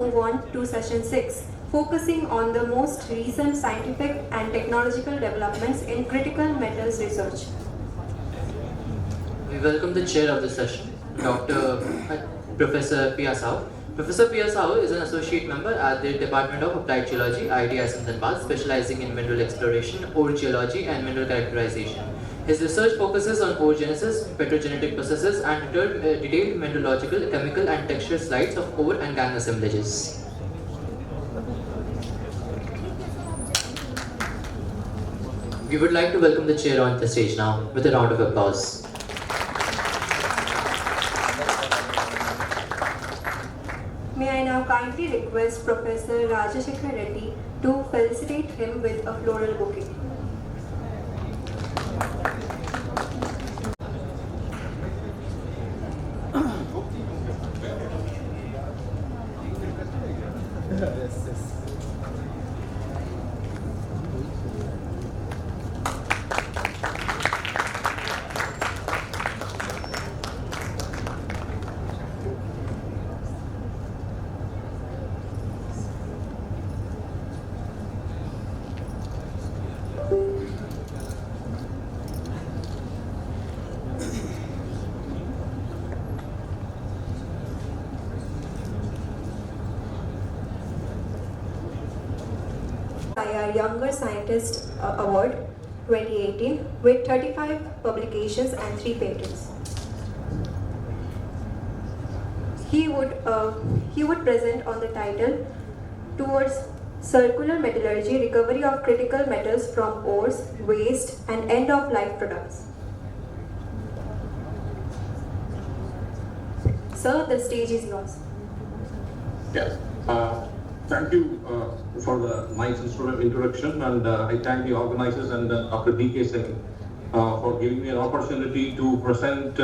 Move on to session 6, focusing on the most recent scientific and technological developments in critical metals research. We welcome the chair of the session, Professor P.R. Sao. Professor P.R. Sao is an associate member at the Department of Applied Geology, IITS in Dhanbad, specializing in mineral exploration, ore geology, and mineral characterization. His research focuses on ore genesis, petrogenetic processes, and detailed mineralogical, chemical, and texture slides of ore and gangue assemblages. We would like to welcome the chair on the stage now with a round of applause. May I now kindly request Professor Rajashekhar Reddy to felicitate him with a floral bouquet. Our Younger Scientist Award 2018 with 35 publications and 3 patents. He would present on the title Towards Circular Metallurgy, Recovery of Critical Metals from Ores, Waste and End-of-Life Products. Sir, the stage is yours. Yes. Thank you for the nice introduction, and I thank the organizers and Dr. D.K. Singh for giving me an opportunity to present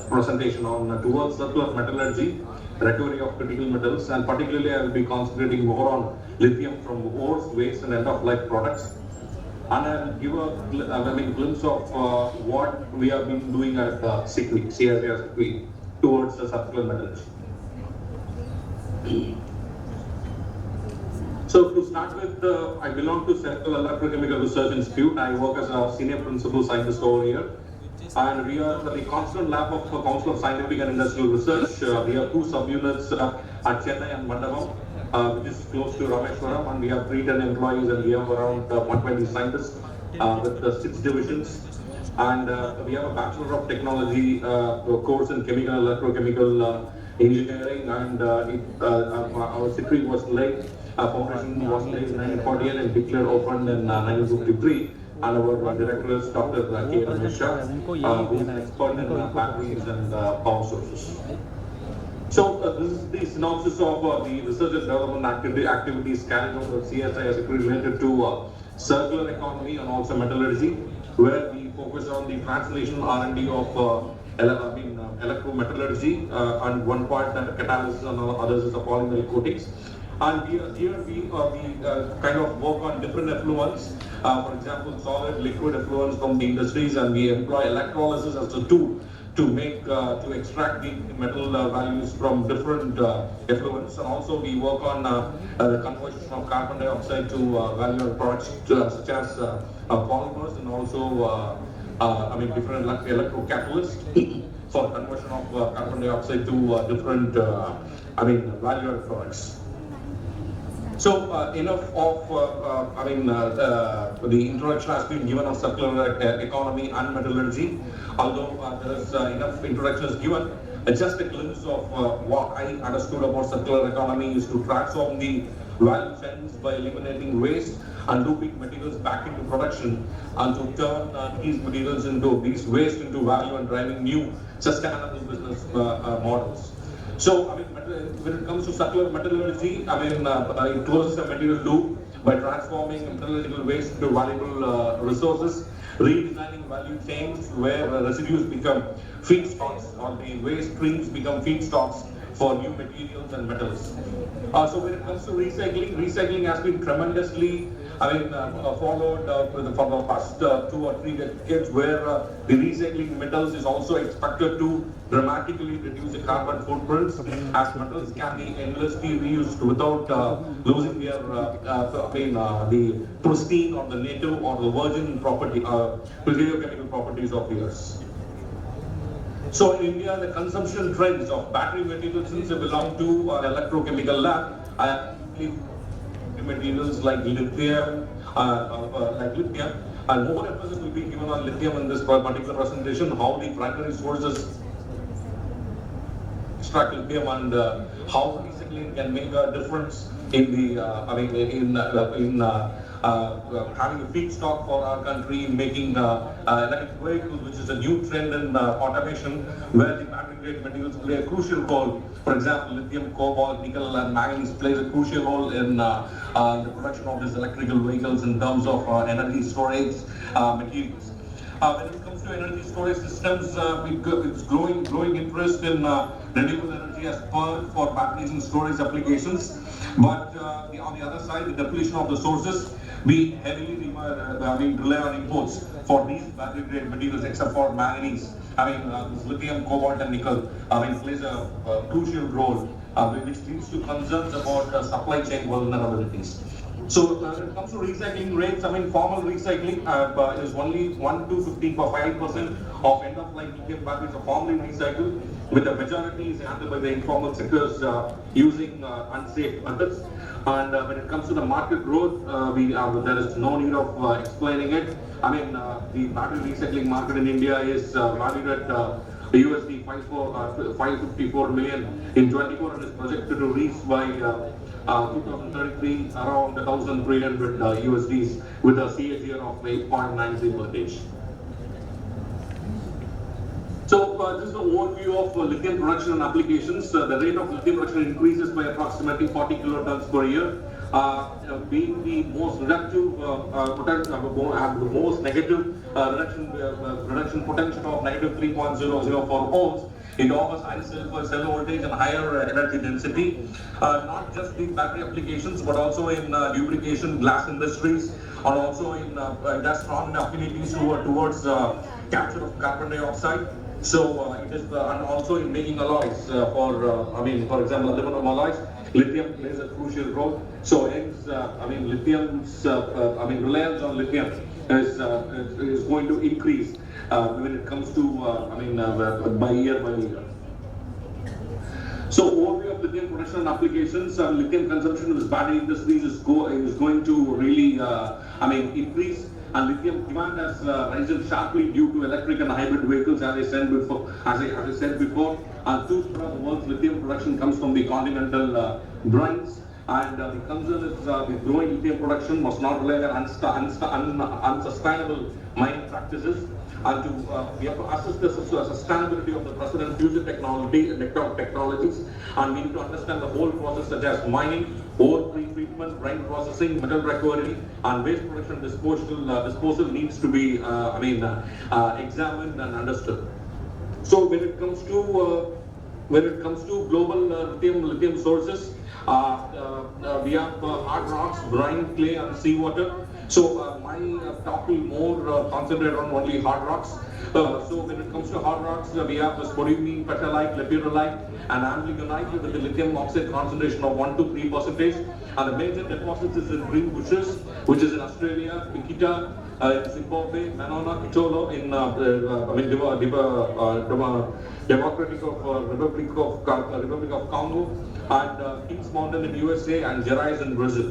presentation on towards circular metallurgy, recovery of critical metals, and particularly I will be concentrating more on lithium from ores, waste, and end-of-life products. And I will give a glimpse of what we have been doing at CSIR towards the circular metals. So to start with, I belong to Central Electrochemical Research Institute. I work as a senior principal scientist over here. And we are the constant lab of the Council of Scientific and Industrial Research. We have 2 subunits at Chennai and Mandapam, which is close to Rameshwaram, and we have 310 employees and we have around 120 scientists with 6 divisions. And we have a Bachelor of Technology course in Chemical and Electrochemical Engineering, and our CICRI was laid, foundation was laid in 1948 and declared open in 1953. And our director is Dr. K. Ramesha, who is an expert in batteries and power sources. So this is the synopsis of the research and development activities carried out at CSIR related to circular economy and also metallurgy, where we focus on the translational R&D of electrometallurgy, and one part that catalysis and others is the polymer coatings. And here we kind of work on different effluents, for example, solid, liquid effluents from the industries, and we employ electrolysis as a tool to make to extract the metal values from different effluents. And also we work on the conversion from carbon dioxide to value-added products such as polymers, and also different electrocatalysts for conversion of carbon dioxide to different value-added products. So enough of the introduction has been given of circular economy and metallurgy. Although there is enough introductions given, just a glimpse of what I understood about circular economy is to transform the value chains by eliminating waste and looping materials back into production, and to turn these materials into these waste into value and driving new sustainable business models. So, when it comes to circular metallurgy, it closes the material loop by transforming metallurgical waste into valuable resources, redesigning value chains where residues become feedstocks, or the waste streams become feedstocks for new materials and metals. So when it comes to recycling has been tremendously followed for the past 2 or 3 decades, where the recycling metals is also expected to dramatically reduce the carbon footprints, as metals can be endlessly reused without losing their the pristine or the native or the virgin property, physiochemical properties of the earth. So in India, the consumption trends of battery materials, since they belong to an electrochemical lab, materials like lithium, and more emphasis will be given on lithium in this particular presentation, how the primary sources extract lithium and how recycling can make a difference in the having a feedstock for our country, making electric vehicles, which is a new trend in automation, where the battery grade materials play a crucial role. For example, lithium, cobalt, nickel, and manganese plays a crucial role in the production of these electrical vehicles in terms of energy storage materials. When it comes to energy storage systems, it's growing interest in renewable energy as for batteries and storage applications. But on the other side, the depletion of the sources, we heavily rely on imports for these battery grade materials, except for manganese. Lithium, cobalt, and nickel plays a crucial role, which leads to concerns about supply chain vulnerabilities. So when it comes to recycling rates, formal recycling is only 1 to 5% of end-of-life lithium batteries are formally recycled, with the majority is handled by the informal sectors using unsafe methods. And when it comes to the market growth, there is no need of explaining it. The battery recycling market in India is valued at USD 554 million in 24 and is projected to reach by 2033 around 1,300 USDs with a CAGR of 8.93%. So this is an overview of lithium production and applications. The rate of lithium production increases by approximately 40 kilotons per year, being the most reductive the most negative reduction potential of negative 3.004 ohms. It offers high cell voltage and higher energy density, not just in battery applications, but also in lubrication, glass industries, and also in it has strong affinities towards capture of carbon dioxide. So it is, and also in making alloys for example, aluminum alloys, lithium plays a crucial role. So hence, lithium's reliance on lithium is going to increase when it comes to by year. So overview of lithium production and applications. Lithium consumption in this battery industries is going to really increase, and lithium demand has risen sharply due to electric and hybrid vehicles, as I said before. And 2/3 of the world's lithium production comes from the continental brines. And the concern is the growing lithium production must not rely on unsustainable mining practices. And we have to assess the sustainability of the present and future technologies, and we need to understand the whole process, such as mining, ore pre-treatment, brine processing, metal recovery, and waste production disposal needs to be examined and understood. So when it comes to global lithium sources, we have hard rocks, brine, clay, and seawater. So my talk will more concentrate on only hard rocks. So when it comes to hard rocks, we have the spodumene, petalite, lepidolite, and amblygonite with the lithium oxide concentration of 1 to 3%. And the major deposits is in green bushes, which is in Australia, Nikita, in Zimbabwe, Manona, Kitolo in Republic of Congo, and Kings Mountain in USA, and Gerais in Brazil.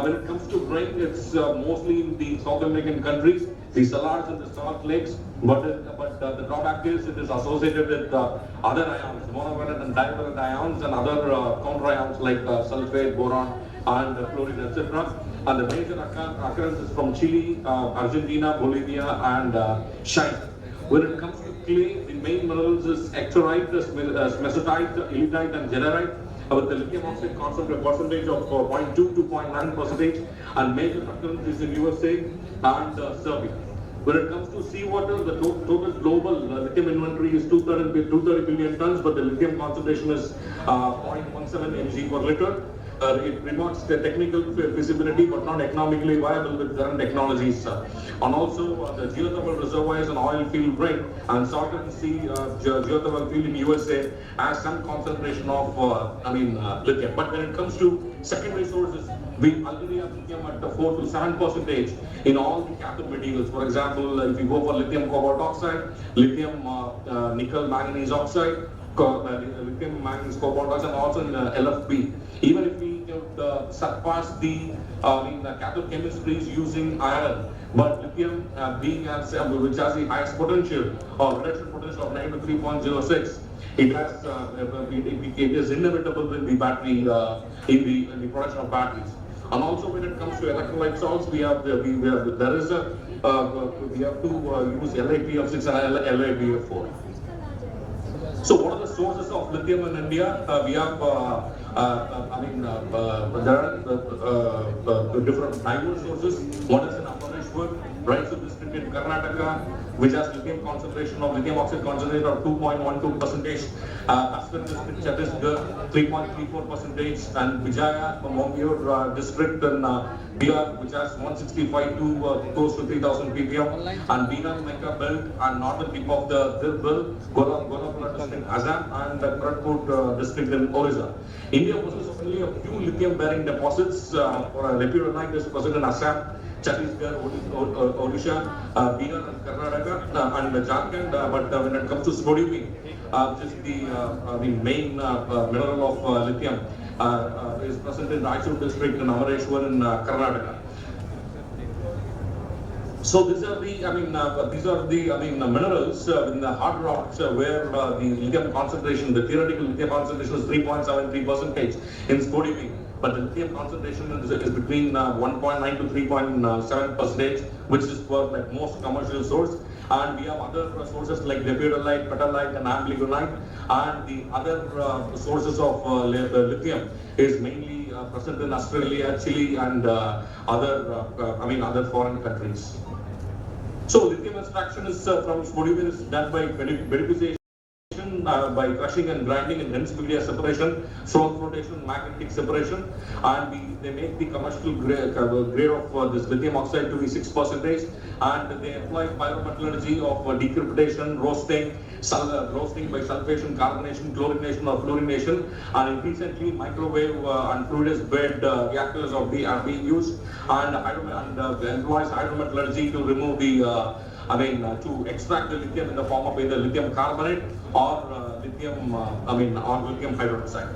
When it comes to grain, it's mostly in the South American countries, the salars and the salt lakes, but the drawback is it is associated with other ions, monovalent and divalent ions, and other counter ions like sulfate, boron, and fluorine, etc. And the major occurrences from Chile, Argentina, Bolivia, and shine. When it comes to clay, the main minerals is ectorite, mesotite, illitite, and jadarite, with the lithium oxide percentage of 0.2 to 0.9%, and major occurrences in USA and Serbia. When it comes to seawater, the total global lithium inventory is 230 billion tons, but the lithium concentration is 0.17 mg per liter. it remarks the technical feasibility but not economically viable with current technologies. And also the geothermal reservoirs and oil field ring and Salton Sea geothermal field in USA has some concentration of lithium. But when it comes to secondary sources, we already have lithium at 4 to 7% in all the cathode materials. For example, if you go for lithium cobalt oxide, lithium nickel manganese oxide, lithium manganese cobalt oxide, and also in LFP. Even if we could surpass the cathode chemistries using iron, but lithium being as which has the highest potential or reduction potential of negative 3.06, it has it is inevitable in the battery in the production of batteries. And also when it comes to electrolyte salts, we have to use LiPF6 and LiPF4. So what are the sources of lithium in India? We have there are different diverse sources. One is in Amareshwar, Rice district in Karnataka, which has lithium concentration of lithium oxide concentration of 2.12%. Aspen district, Chhattisgarh, 3.34%, and Vijaya, Mongiur district in Bihar, which has 165 to close to 3,000 ppm, and Bina Mecca belt and northern tip of the Dilbil, Golapura district, Assam, and Karatpur district in Orissa. India possesses only a few lithium-bearing deposits. For lepidolite is present in Assam, Chhattisgarh, Odisha, Bihar, and Karnataka, and Jharkhand. But when it comes to spodumene, which is the main mineral of lithium, is present in Raichur district in Amareshwar in Karnataka. So these are the minerals in the hard rocks where the lithium concentration, the theoretical lithium concentration is 3.73% in spodumene. But the lithium concentration is between 1.9 to 3.7%, which is for like most commercial source. And we have other sources like lepidolite, petalite, and amblygonite. And the other sources of lithium is mainly present in Australia, Chile, and other foreign countries. So lithium extraction is from spodumene is done by beneficiation, by crushing and grinding and dense media separation, strong flotation, magnetic separation, and they make the commercial grade of this lithium oxide to be 6%, and they apply pyrometallurgy of decryptation, roasting by sulfation, carbonation, chlorination or fluorination, and recently microwave and fluidized bed reactors are being used, and employs hydrometallurgy to remove the to extract the lithium in the form of either lithium carbonate or lithium hydroxide.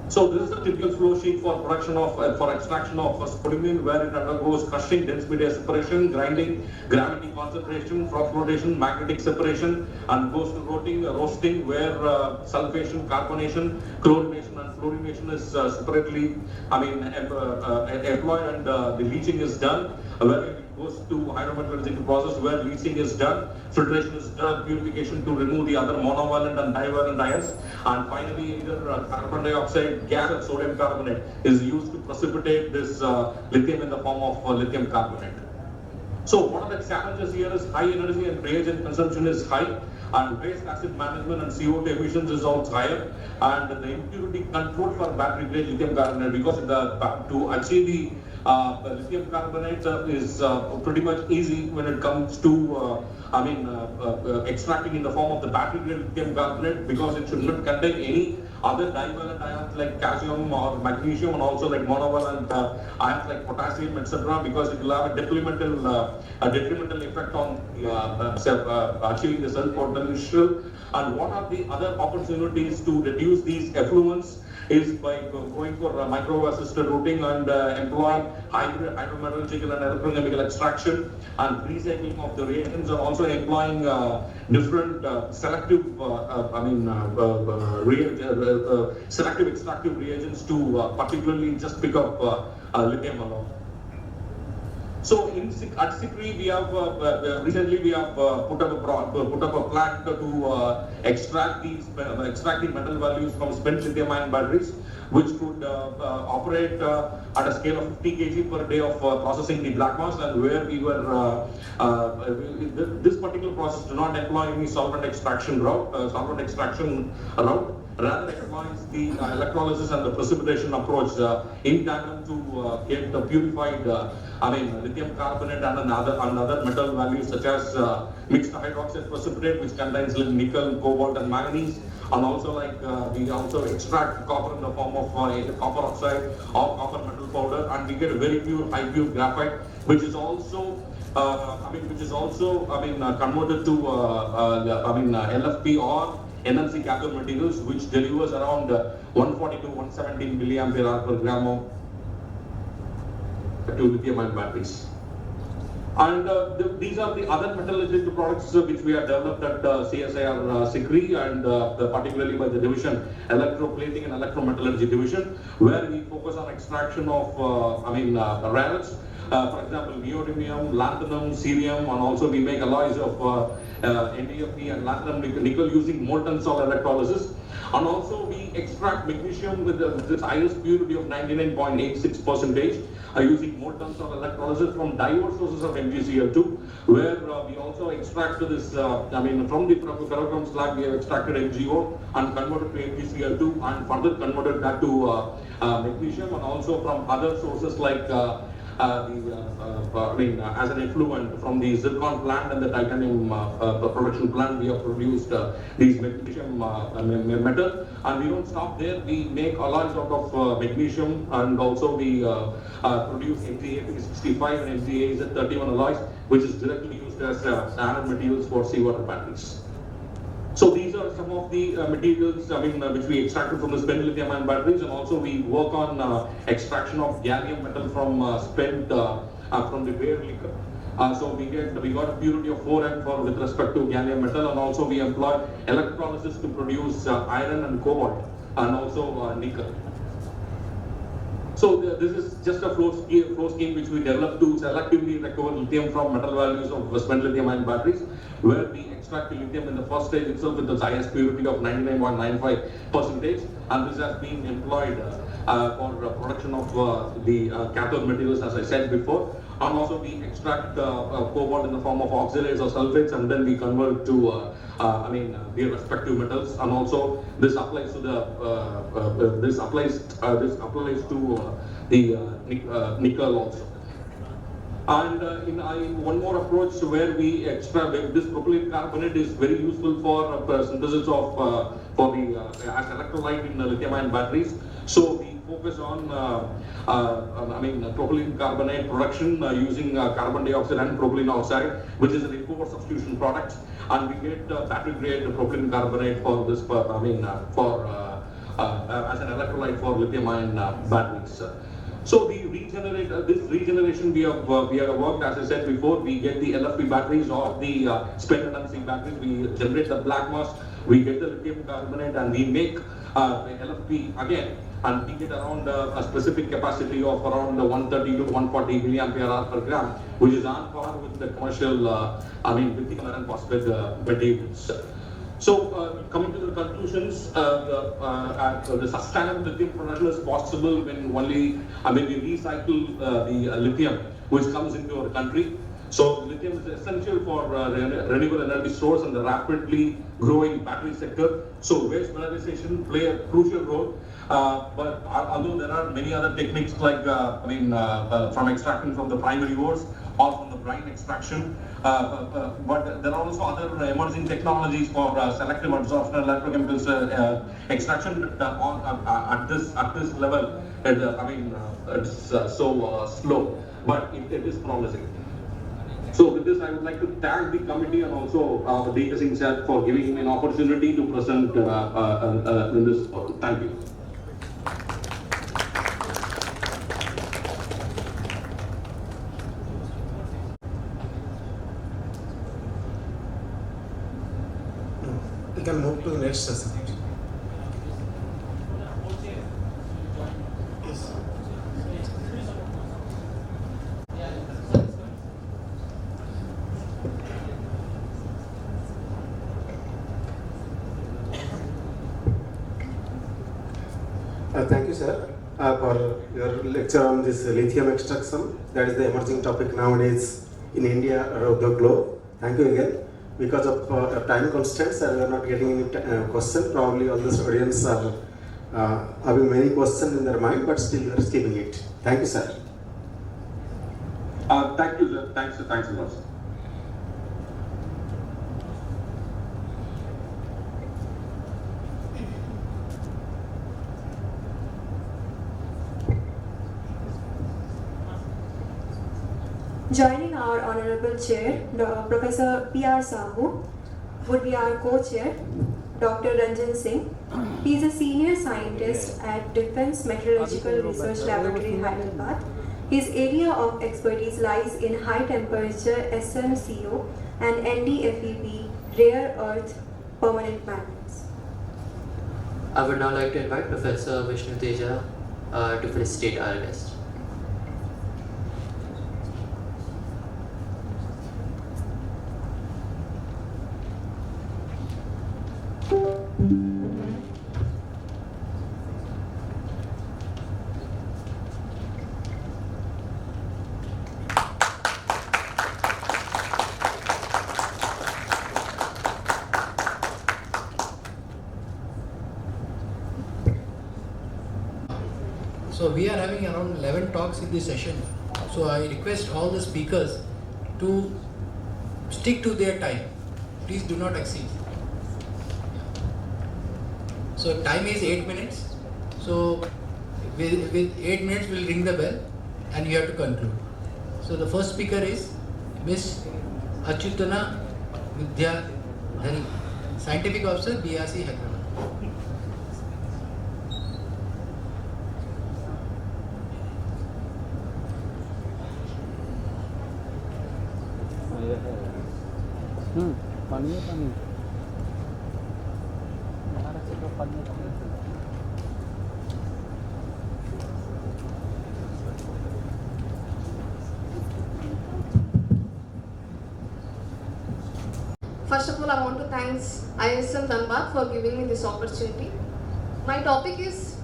So this is the typical flow sheet for production of for extraction of spodumene, where it undergoes crushing, dense media separation, grinding, gravity concentration, froth flotation, magnetic separation, and goes to roasting, where sulfation, carbonation, chlorination, and fluorination is separately employed, and the leaching is done, where it goes to hydrometallurgical process where leaching is done, filtration is done, purification to remove the other monovalent and divalent ions, and finally either carbon dioxide gas and sodium carbonate is used to precipitate this lithium in the form of lithium carbonate. So one of the challenges here is high energy and reagent consumption is high, and waste acid management and CO2 emissions is also higher, and the impurity control for battery grade lithium carbonate, because to achieve the lithium carbonate is pretty much easy when it comes to extracting in the form of the battery grade lithium carbonate, because it should not contain any other divalent ions like calcium or magnesium, and also like monovalent ions like potassium, etc., because it will have a detrimental effect on achieving the self potential. And what are the other opportunities to reduce these effluents is by going for microwave assisted routing and employing hydrometallurgical and electrochemical extraction and recycling of the reagents, and also employing different selective extractive reagents to particularly just pick up lithium alone. So at Sikri, we have recently we have put up a plant to extract the metal values from spent lithium-ion batteries, which could operate at a scale of 50 kg per day of processing the black mass, and where we were this particular process do not employ any solvent extraction route. Rather employs the electrolysis and the precipitation approach in tandem to get the purified lithium carbonate and other metal values such as mixed hydroxide precipitate, which contains nickel, cobalt and manganese, and also we also extract copper in the form of copper oxide or copper metal powder, and we get a very high pure graphite, which is also converted to LFP or NMC cathode materials, which delivers around 140 to 117 milliampere hour per gram of to lithium-ion batteries. And these are the other metallurgical products which we have developed at CSIR Sikri, and particularly by the division electroplating and electrometallurgy division, where we focus on extraction of rare earths. For example, neodymium, lanthanum, cerium, and also we make alloys of NdFe and lanthanum nickel using molten salt electrolysis. And also we extract magnesium with this highest purity of 99.86%, using molten salt electrolysis from diverse sources of MgCl2, where we also extract this, from the ferrochrome slag we have extracted MgO and converted to MgCl2 and further converted that to magnesium, and also from other sources like as an effluent from the zircon plant and the titanium production plant, we have produced these magnesium metal. And we don't stop there, we make alloys out of magnesium, and also we produce MgA65 and MgA31 alloys, which is directly used as anode materials for seawater batteries. So these are some of the materials which we extracted from the spent lithium-ion batteries, and also we work on extraction of gallium metal from spent from the bare liquor. So we got a purity of 4M with respect to gallium metal, and also we employ electrolysis to produce iron and cobalt, and also nickel. So this is just a flow scheme which we developed to selectively recover lithium from metal values of spent lithium-ion batteries, where we extract the lithium in the first stage itself with the highest purity of 99.95%, and this has been employed for production of the cathode materials, as I said before. And also we extract cobalt in the form of oxalates or sulfates, and then we convert to the respective metals. And also this applies to the this applies to the nickel also. And in one more approach where we extract this propylene carbonate is very useful for synthesis of as electrolyte in lithium-ion batteries. So we focus on propylene carbonate production using carbon dioxide and propylene oxide, which is an import substitution product, and we get battery grade propylene carbonate for this as an electrolyte for lithium-ion batteries. So we regenerate this regeneration we have worked, as I said before. We get the LFP batteries or the spent NMC batteries. We generate the black mass. We get the lithium carbonate, and we make LFP again, and we get around a specific capacity of around 130 to 140 milliampere hour per gram, which is on par with the commercial lithium iron phosphate materials. So coming to the conclusions, the sustainable lithium production is possible when only we recycle the lithium which comes into our country. So lithium is essential for renewable energy source and the rapidly growing battery sector. So waste valorization play a crucial role. But although there are many other techniques like from extracting from the primary ores or from the brine extraction, but there are also other emerging technologies for selective absorption and electrochemical extraction at this level. It's so slow, but it is promising. So with this, I would like to thank the committee and also the Singh sir for giving me an opportunity to present in this. Thank you. We can move to the next session. Yes. Thank you, sir, for your lecture on this lithium extraction. That is the emerging topic nowadays in India around the globe. Thank you again. Because of time constraints, we are not getting any question. Probably all this audience are having many questions in their mind, but still we are skipping it. Thank you, sir. Thank you, sir. Thanks a lot, sir. Joining our Honorable Chair, Professor P.R. Sahu, would be our co-chair, Dr. Ranjan Singh. He is a senior scientist at Defense Metallurgical Research Laboratory, Hyderabad. His area of expertise lies in high temperature SMCO and NDFEP, rare earth permanent magnets. I would now like to invite Professor Vishnu Teja to felicitate our guest. So we are having around 11 talks in this session. So I request all the speakers to stick to their time. Please do not exceed. So time is 8 minutes. So with 8 minutes we'll ring the bell and you have to conclude. So the first speaker is Miss Achyutana Vidyadhari, Scientific Officer, BRC Hyderabad. पानी है पानी महाराष्ट्र का पानी है First of all, I want to thank ISM Dhanbad for giving me this opportunity. My topic is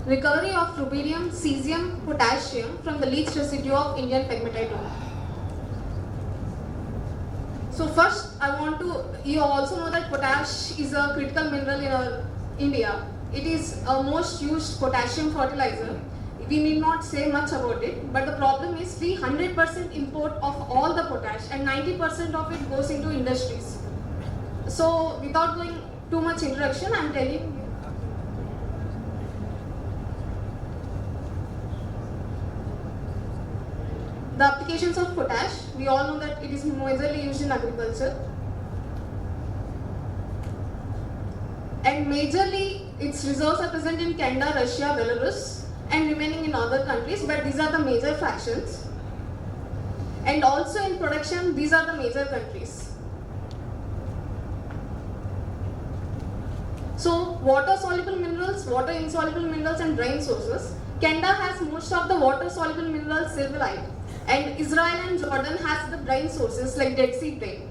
recovery of rubidium, cesium, potassium from the leach residue of Indian pegmatite ore. So first, you also know that potash is a critical mineral in India. It is a most used potassium fertilizer. We need not say much about it, but the problem is we 100% import of all the potash and 90% of it goes into industries. So without going too much introduction, I am telling you. The applications of potash, we all know that it is majorly used in agriculture. And majorly its reserves are present in Canada, Russia, Belarus and remaining in other countries, but these are the major fractions. And also in production, these are the major countries. So water soluble minerals, water insoluble minerals and brine sources. Canada has most of the water soluble minerals silverite, and Israel and Jordan has the brine sources like Dead Sea brine.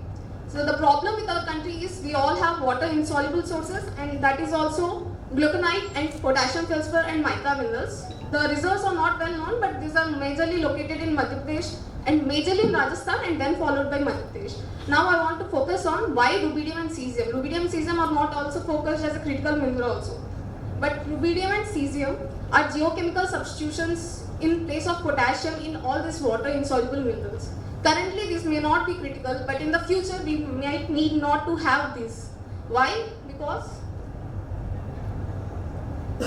So the problem with our country is we all have water insoluble sources, and that is also glauconite and potassium feldspar and mica minerals. The reserves are not well known, but these are majorly located in Madhya Pradesh and majorly in Rajasthan and then followed by Madhya Pradesh. Now I want to focus on why rubidium and cesium. Rubidium and cesium are not also focused as a critical mineral also. But rubidium and cesium are geochemical substitutions in place of potassium in all these water insoluble minerals. Currently this may not be critical, but in the future we might need not to have this. Why? Because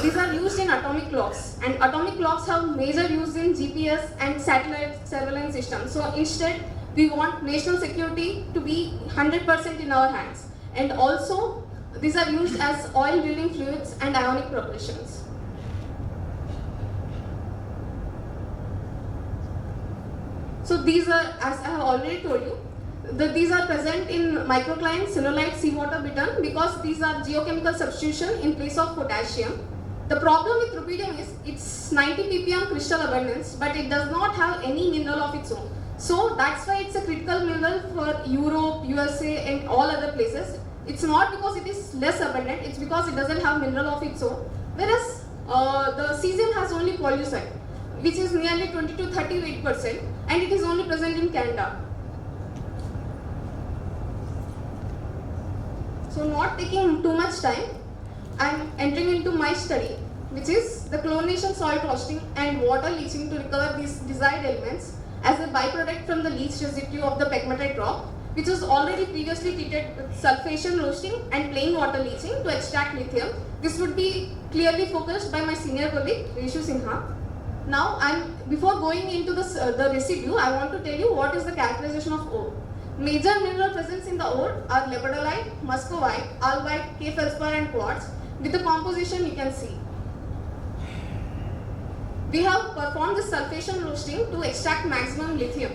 these are used in atomic clocks, and atomic clocks have major use in GPS and satellite surveillance systems. So instead, we want national security to be 100% in our hands. And also, these are used as oil drilling fluids and ionic propulsions. So these are, as I have already told you, these are present in microcline, synolite, seawater bittern because these are geochemical substitution in place of potassium. The problem with rubidium is it's 90 ppm crystal abundance, but it does not have any mineral of its own. So that's why it's a critical mineral for Europe, USA and all other places. It's not because it is less abundant, it's because it doesn't have mineral of its own. Whereas the cesium has only pollucite, which is nearly 20 to 38%, and it is only present in Canada. So not taking too much time, I am entering into my study, which is the chlorination, soil roasting and water leaching to recover these desired elements as a byproduct from the leach residue of the pegmatite rock, which was already previously treated with sulfation roasting and plain water leaching to extract lithium. This would be clearly focused by my senior colleague, Vishnu Sinha. Now, before going into the residue, I want to tell you what is the characterization of ore. Major mineral presents in the ore are lepidolite, muscovite, albite, K-feldspar and quartz. With the composition you can see. We have performed this sulfation roasting to extract maximum lithium.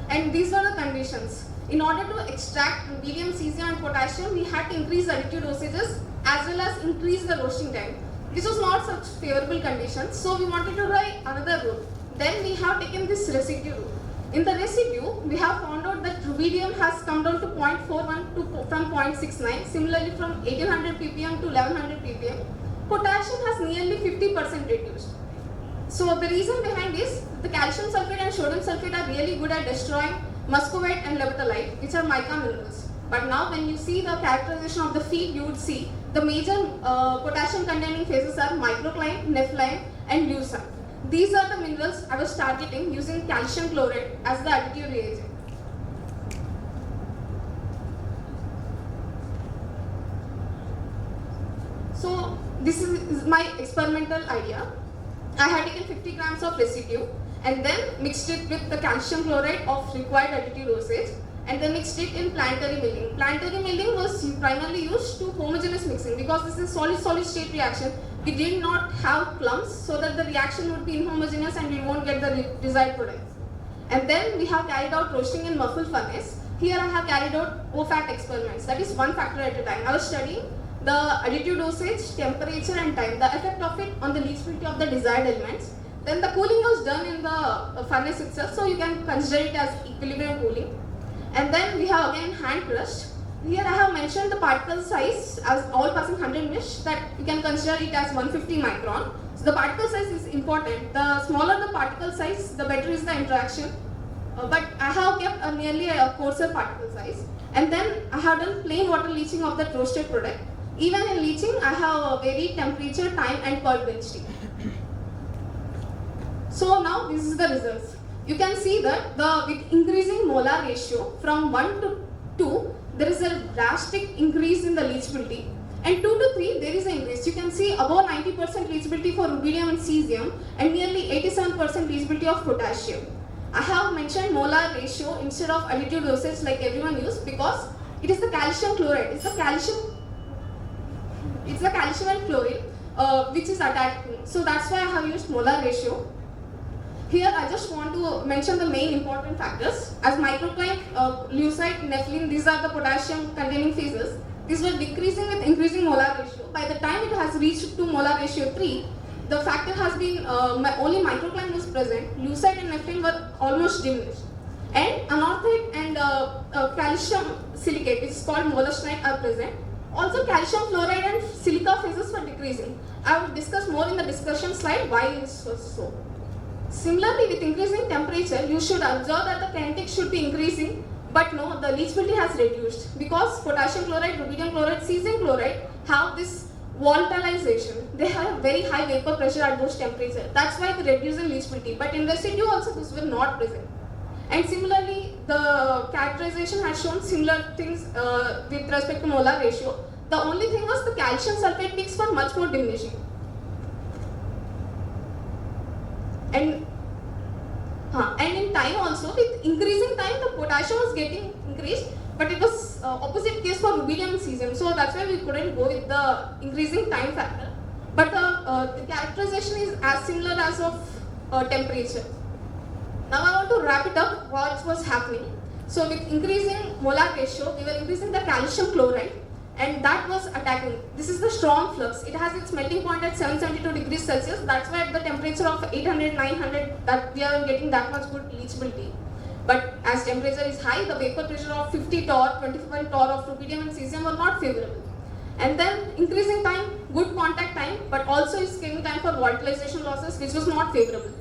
And these were the conditions. In order to extract rubidium, cesium and potassium, we had to increase the additive dosages as well as increase the roasting time. This was not such favorable conditions, so we wanted to try another route. Then we have taken this residue route. In the residue, we have found out that rubidium has come down to 0.41 from 0.69, similarly from 1800 ppm to 1100 ppm. Potassium has nearly 50% reduced. So the reason behind is the calcium sulfate and sodium sulfate are really good at destroying muscovite and lepidolite, which are mica minerals. But now when you see the characterization of the feed, you would see the major potassium containing phases are microcline, nepheline and leucine. These are the minerals I was targeting using calcium chloride as the additive reagent. So this is my experimental idea. I had taken 50 grams of residue and then mixed it with the calcium chloride of required additive dosage and then mixed it in planetary milling. Planetary milling was primarily used to homogeneous mixing because this is solid-solid state reaction. We did not have clumps so that the reaction would be inhomogeneous and we won't get the desired product. And then we have carried out roasting in muffle furnace. Here I have carried out OFAT experiments, that is one factor at a time. I was studying the additive dosage, temperature and time, the effect of it on the leachability of the desired elements. Then the cooling was done in the furnace itself, so you can consider it as equilibrium cooling. And then we have again hand crushed. Here I have mentioned the particle size as all passing 100 mesh, that you can consider it as 150 micron. So the particle size is important. The smaller the particle size, the better is the interaction. But I have kept nearly a coarser particle size. And then I have done plain water leaching of that roasted product. Even in leaching, I have varied temperature, time and per density. So now this is the results. You can see that with increasing molar ratio from 1 to 2, there is a drastic increase in the leachability. And 2 to 3, there is an increase. You can see above 90% leachability for rubidium and cesium and nearly 87% leachability of potassium. I have mentioned molar ratio instead of additive dosage like everyone used because it is the calcium chloride. It's the calcium and chlorine which is attacking. So that's why I have used molar ratio. Here I just want to mention the main important factors. As microcline, leucite, nepheline, these are the potassium containing phases. These were decreasing with increasing molar ratio. By the time it has reached to molar ratio 3, the factor has been, only microcline was present. Leucite and nepheline were almost diminished. And anorthite and calcium silicate, which is called molybdenite, are present. Also calcium fluoride and silica phases were decreasing. I will discuss more in the discussion slide why this was so. Similarly, with increasing temperature, you should observe that the kinetics should be increasing, but no, the leachability has reduced because potassium chloride, rubidium chloride, cesium chloride have this volatilization. They have very high vapor pressure at those temperatures. That's why they reduce the leachability. But in residue also this were not present. And similarly, the characterization has shown similar things with respect to molar ratio. The only thing was the calcium sulfate peaks were much more diminishing. And in time also, with increasing time, the potassium was getting increased, but it was opposite case for rubidium and cesium. So that's why we couldn't go with the increasing time factor. But the characterization is as similar as of temperature. Now I want to wrap it up what was happening. So with increasing molar ratio, we were increasing the calcium chloride and that was attacking. This is the strong flux. It has its melting point at 772 degrees Celsius. That's why at the temperature of 800, 900, that we are getting that much good leachability. But as temperature is high, the vapor pressure of 50 torr, 25 torr of rubidium and cesium were not favorable. And then increasing time, good contact time, but also is giving time for volatilization losses, which was not favorable.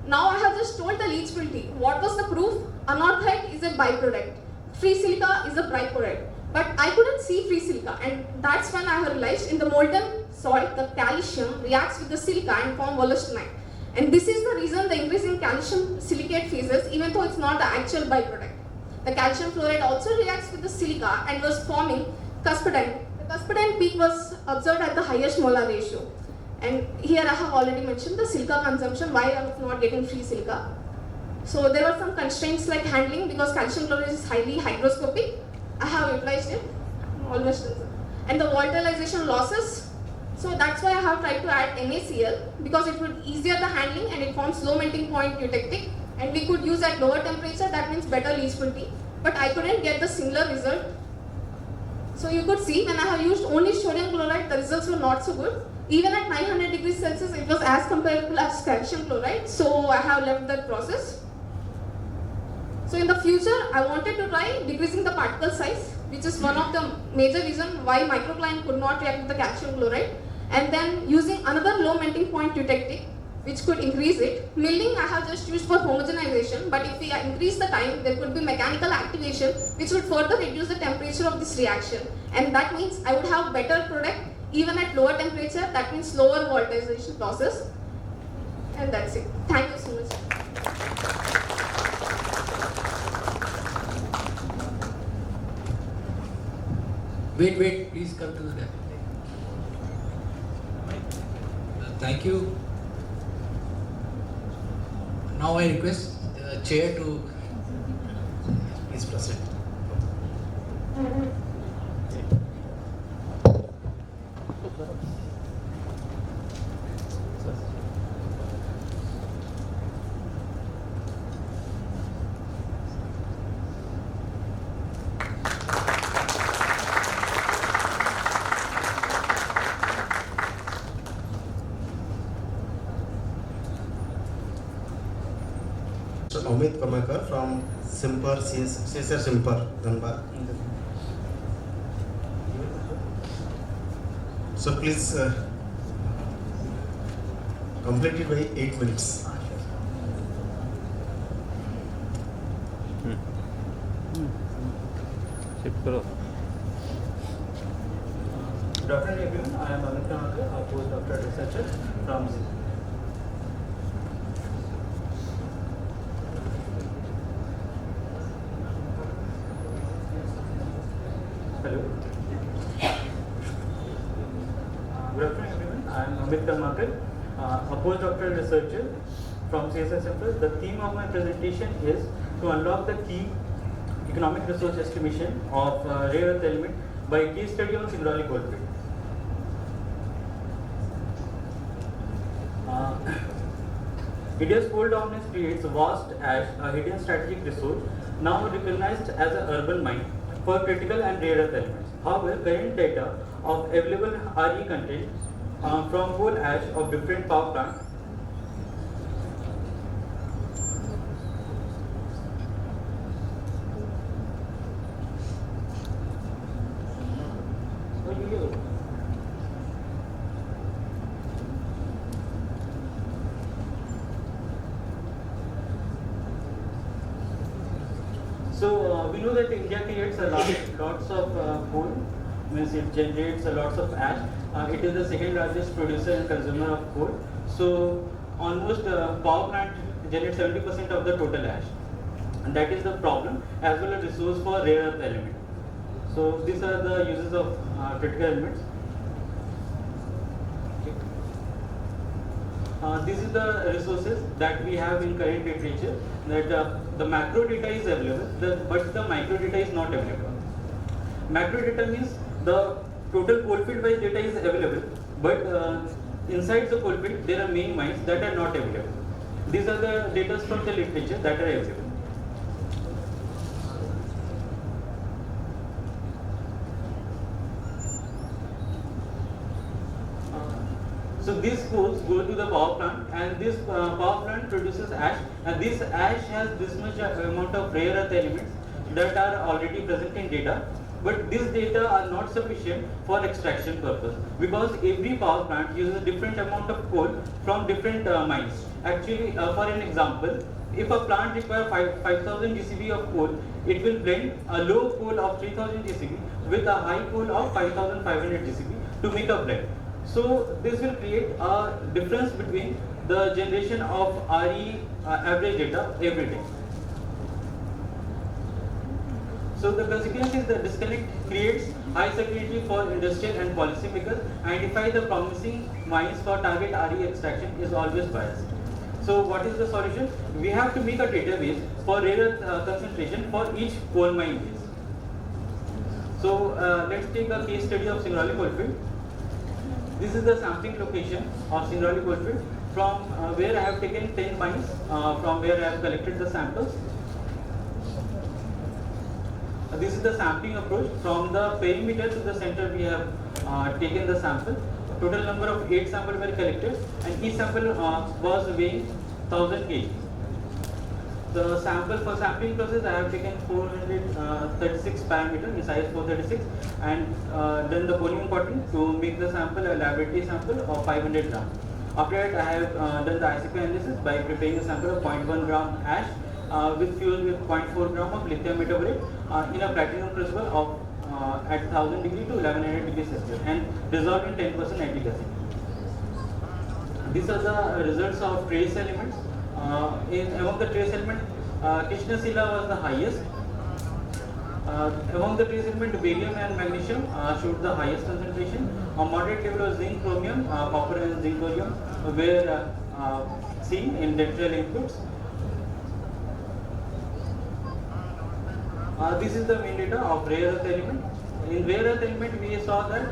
Now I have just told the leachability. What was the proof? Anorthite is a byproduct. Free silica is a byproduct. But I couldn't see free silica, and that's when I realized in the molten salt, the calcium reacts with the silica and form wollastonite. And this is the reason the increase in calcium silicate phases, even though it's not the actual byproduct. The calcium fluoride also reacts with the silica and was forming cuspidine. The cuspidine peak was observed at the highest molar ratio. And here I have already mentioned the silica consumption, why I am not getting free silica. So there were some constraints like handling, because calcium chloride is highly hygroscopic. I have utilized it, almost done. And the volatilization losses, so that's why I have tried to add NaCl, because it would easier the handling and it forms low melting point eutectic, and we could use at lower temperature, that means better leachability. But I couldn't get the similar result. So you could see when I have used only sodium chloride, the results were not so good. Even at 900 degrees Celsius, it was as comparable as calcium chloride, so I have left that process. So in the future, I wanted to try decreasing the particle size, which is one of the major reasons why microcline could not react with the calcium chloride, and then using another low melting point eutectic, which could increase it. Milling I have just used for homogenization, but if we increase the time, there could be mechanical activation, which would further reduce the temperature of this reaction, and that means I would have better product even at lower temperature. That means lower volatilization process, and that's it. Thank you so much. Wait, please come to the desk. Thank you. Now I request the chair to please proceed. Amit Kamakar from Simpar, CSR Simpar, Dhanbad. So please complete it by 8 minutes. Good afternoon everyone, I am Amit Kamakar, a postdoctoral researcher from Hello. Good afternoon everyone, I am Amit Kamakar, a postdoctoral researcher from CSR Central. The theme of my presentation is to unlock the key economic resource estimation of rare earth element by case study on Singrauli goldfield. India's coal dominance creates vast ash, a hidden strategic resource, now recognized as an urban mine for critical and rare earth elements. However, current data of available RE content from coal ash of different power plants we know that India creates lots of coal, means it generates lots of ash. It is the second largest producer and consumer of coal. So almost power plant generates 70% of the total ash, and that is the problem as well as resource for rare earth element. So these are the uses of critical elements. This is the resources that we have in current literature, that the macro data is available, but the micro data is not available. Macro data means the total coalfield wise data is available, but inside the coalfield there are main mines that are not available. These are the data from the literature that are available. So these coals go to the power plant, and this power plant produces ash, and this ash has this much amount of rare earth elements that are already present in data. but these data are not sufficient for extraction purpose because every power plant uses a different amount of coal from different mines. Actually, for an example, if a plant requires 5,000 GCV of coal, it will blend a low coal of 3,000 GCV with a high coal of 5,500 GCV to make a blend. So this will create a difference between the generation of RE average data every day. So the consequence is the disconnect creates high security for industrial and policymakers. Identify the promising mines for target RE extraction is always biased. So what is the solution? We have to make a database for rare earth concentration for each coal mine base. So let's take a case study of Singrauli coalfield. This is the sampling location of Singrauli coalfield from where I have taken 10 mines from where I have collected the samples. This is the sampling approach. From the perimeter to the center we have taken the sample. Total number of 8 samples were collected and each sample was weighing 1000 kg. The sample for sampling process I have taken 436 parameter in size 436 and done the volume cutting to make the sample a laboratory sample of 500 gram. After that I have done the ICP analysis by preparing a sample of 0.1 gram ash with fuel with 0.4 gram of lithium metabolite in a platinum crucible of at 1000 degree to 1100 degrees Celsius and dissolved in 10% nitric acid. These are the results of trace elements. Among the trace elements, Krishna Sila was the highest. Among the trace elements, barium and magnesium showed the highest concentration. A moderate level of zinc, chromium, copper and zinc thorium were seen in lateral inputs. This is the main data of rare earth element. In rare earth element, we saw that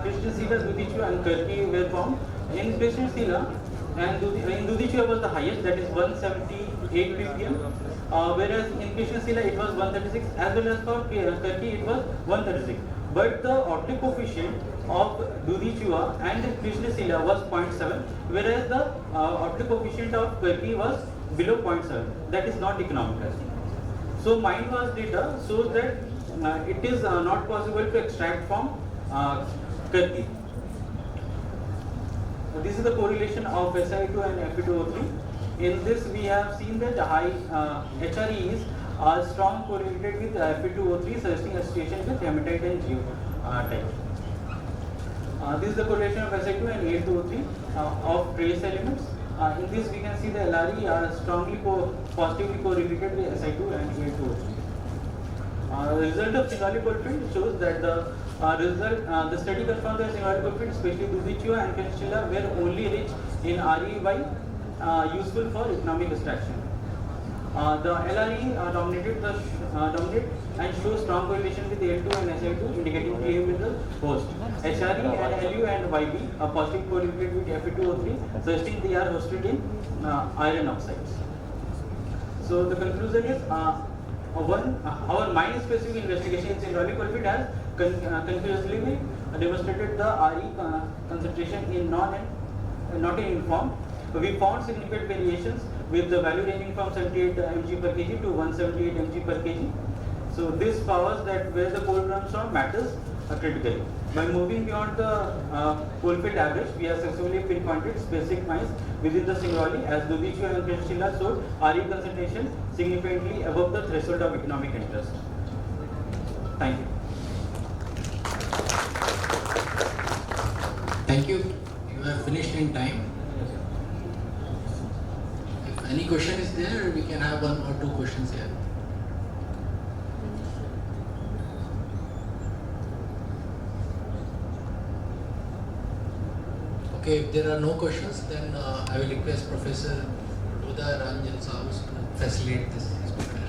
Krishna Sila, Dudichua and Karki were found. In Krishna Sila and in Dudichua was the highest, that is 178 ppm, whereas in Krishna Sila it was 136, as well as for Karki it was 136. But the optic coefficient of Dudichua and Krishna Sila was 0.7, whereas the optic coefficient of Karki was below 0.7. That is not economical. So mine was data shows that it is not possible to extract from Karki. This is the correlation of Si2 and Fe2O3. In this we have seen that high HREs are strong correlated with Fe2O3 suggesting association with hematite and geotype. This is the correlation of Si2 and A2O3 of trace elements. In this we can see the LRE are strongly positively correlated with Si2 and A2O3. The result of Singrauli coalfield shows that the study confirmed that Singrauli coalfield, especially Dudichua and Krishna, were only rich in REY useful for economic extraction. The LRE dominate and show strong correlation with L2 and Si2, indicating claim with the host. HRE and LU and YB are positive correlated with Fe2O3, suggesting they are hosted in iron oxides. So the conclusion is our mine-specific investigation in Singrauli coalfield has conclusively demonstrated the RE concentration in not in uniform. We found significant variations with the value ranging from 78 mg per kg to 178 mg per kg. So this powers that where the coal comes from matters critically. By moving beyond the coalfield average, we have successfully pinpointed specific mines within the Singrauli as Dudichua and Krishna showed RE concentration significantly above the threshold of economic interest. Thank you. Thank you. You have finished in time. If any question is there, we can have 1 or 2 questions here. Okay, if there are no questions, then I will request Professor Uda Ranjan Saus to facilitate this speaker.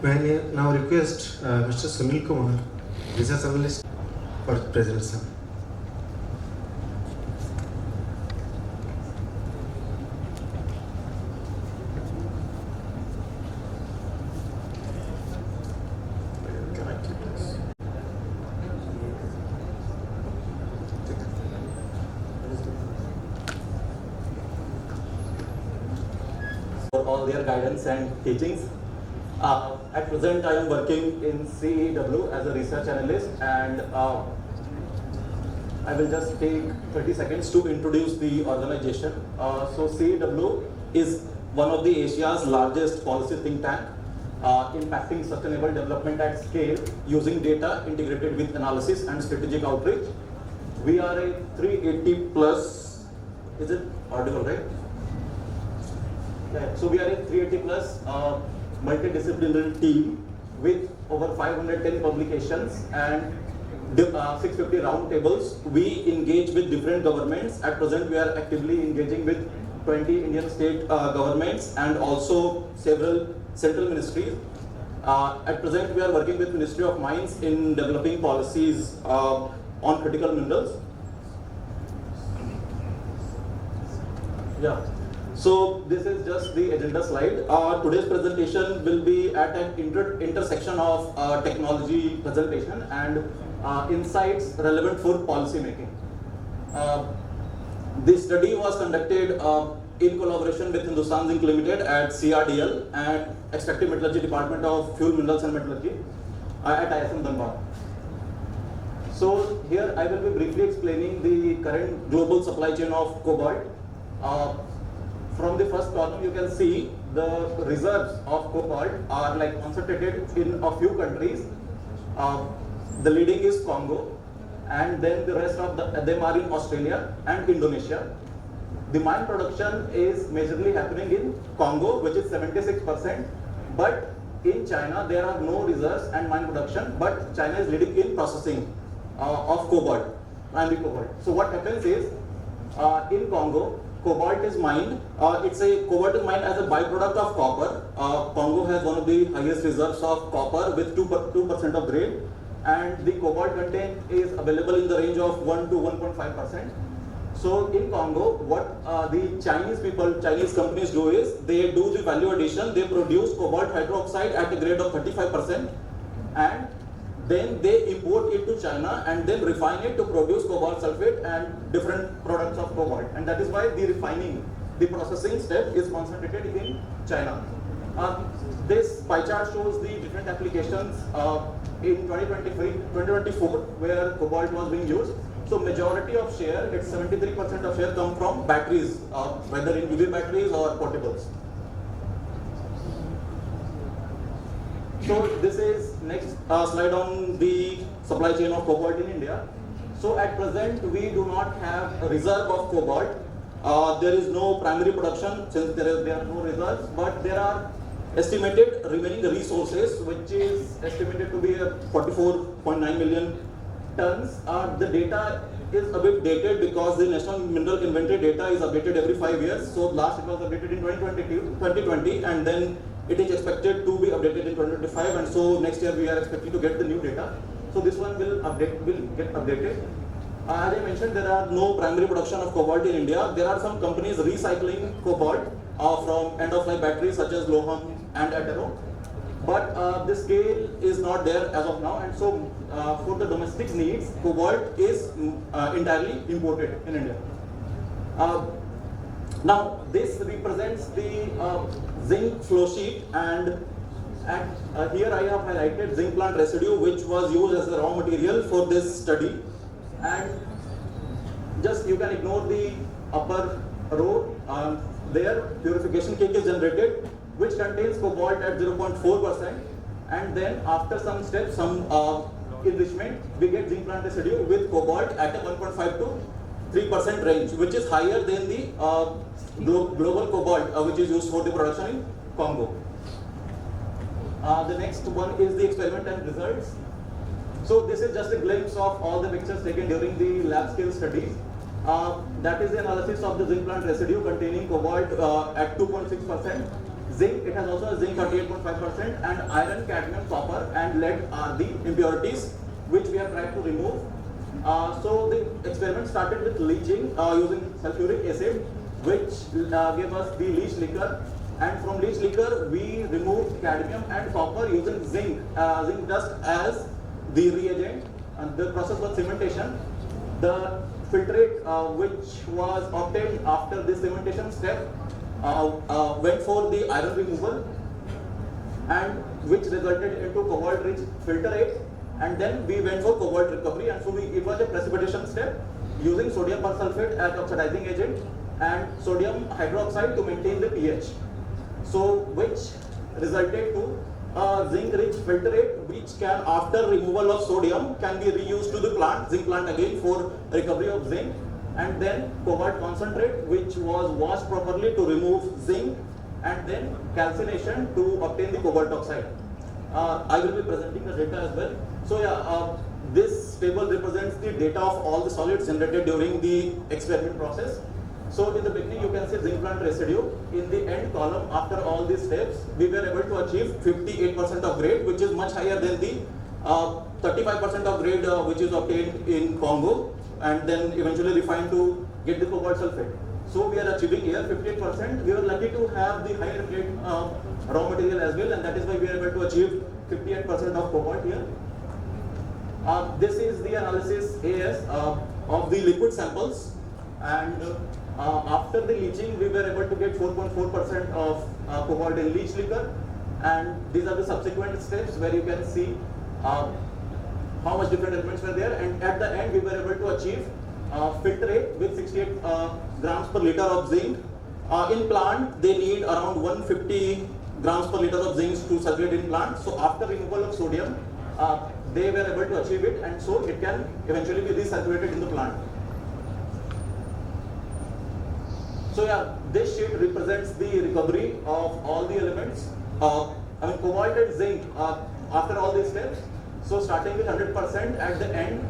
May I now request Mr. Sunil Kumar, research analyst, for presentation. For all their guidance and teachings. At present, I am working in CEW as a research analyst, and I will just take 30 seconds to introduce the organization. So CEW is one of the Asia's largest policy think tank, impacting sustainable development at scale using data integrated with analysis and strategic outreach. We are a 380 plus, is it audible, right? Yeah, so we are a 380 plus multidisciplinary team with over 510 publications and 650 roundtables. We engage with different governments. At present, we are actively engaging with 20 Indian state governments and also several central ministries. At present, we are working with Ministry of Mines in developing policies on critical minerals. Yeah. So this is just the agenda slide. Today's presentation will be at an intersection of technology presentation and insights relevant for policy making. This study was conducted in collaboration with Hindustan Zinc Limited at CRDL and Extractive Metallurgy Department of Fuel Minerals and Metallurgy at ISM Dhanbad. So here I will be briefly explaining the current global supply chain of cobalt. From the first column, you can see the reserves of cobalt are like concentrated in a few countries. The leading is Congo, and then the rest of them are in Australia and Indonesia. The mine production is majorly happening in Congo, which is 76%, but in China there are no reserves and mine production, but China is leading in processing of cobalt, primary cobalt. So what happens is, in Congo, cobalt is mined. Cobalt is mined as a byproduct of copper. Congo has one of the highest reserves of copper with 2% of grade, and the cobalt content is available in the range of 1 to 1.5%. So in Congo, what the Chinese companies do is they do the value addition. They produce cobalt hydroxide at a grade of 35%, and then they import it to China and then refine it to produce cobalt sulfate and different products of cobalt. And that is why the refining, the processing step is concentrated in China. This pie chart shows the different applications in 2024 where cobalt was being used. So majority of share, it's 73% of share come from batteries, whether in EV batteries or portables. So this is next slide on the supply chain of cobalt in India. So at present, we do not have a reserve of cobalt. There is no primary production since there are no reserves, but there are estimated remaining resources, which is estimated to be 44.9 million tons. The data is a bit dated because the National Mineral Inventory data is updated every 5 years. So last it was updated in 2020, and then it is expected to be updated in 2025, and so next year we are expecting to get the new data. So this one will get updated. As I mentioned, there are no primary production of cobalt in India. There are some companies recycling cobalt from end-of-life batteries such as Loham and Atero, but the scale is not there as of now, and so for the domestic needs, cobalt is entirely imported in India. Now this represents the zinc flow sheet, and here I have highlighted zinc plant residue, which was used as a raw material for this study. And just you can ignore the upper row. There purification cake is generated, which contains cobalt at 0.4%, and then after some steps, some enrichment, we get zinc plant residue with cobalt at a 1.5 to 3% range, which is higher than the global cobalt which is used for the production in Congo. The next one is the experiment and results. So this is just a glimpse of all the pictures taken during the lab scale studies. That is the analysis of the zinc plant residue containing cobalt at 2.6%. Zinc, it has also a zinc 38.5%, and iron, cadmium, copper, and lead are the impurities which we have tried to remove. So the experiment started with leaching using sulfuric acid, which gave us the leach liquor. And from leach liquor, we removed cadmium and copper using zinc dust as the reagent. And the process was cementation. The filtrate which was obtained after the cementation step went for the iron removal, and which resulted into cobalt-rich filtrate. And then we went for cobalt recovery, and so it was a precipitation step using sodium persulfate as oxidizing agent and sodium hydroxide to maintain the pH. So which resulted to zinc-rich filtrate, which can, after removal of sodium, can be reused to the plant, zinc plant again, for recovery of zinc. And then cobalt concentrate, which was washed properly to remove zinc, and then calcination to obtain the cobalt oxide. I will be presenting the data as well. So yeah, this table represents the data of all the solids generated during the experiment process. So in the beginning, you can see zinc plant residue. In the end column, after all these steps, we were able to achieve 58% of grade, which is much higher than the 35% of grade which is obtained in Congo, and then eventually refined to get the cobalt sulfate. So we are achieving here 58%. We were lucky to have the higher grade raw material as well, and that is why we are able to achieve 58% of cobalt here. This is the analysis AS of the liquid samples, and after the leaching, we were able to get 4.4% of cobalt in leach liquor, and these are the subsequent steps where you can see how much different elements were there. And at the end, we were able to achieve filtrate with 68 grams per liter of zinc. In plant, they need around 150 grams per liter of zinc to circulate in plant. So after removal of sodium, they were able to achieve it, and so it can eventually be recirculated in the plant. So yeah, this sheet represents the recovery of all the elements. Cobalt and zinc after all these steps. So starting with 100%, at the end,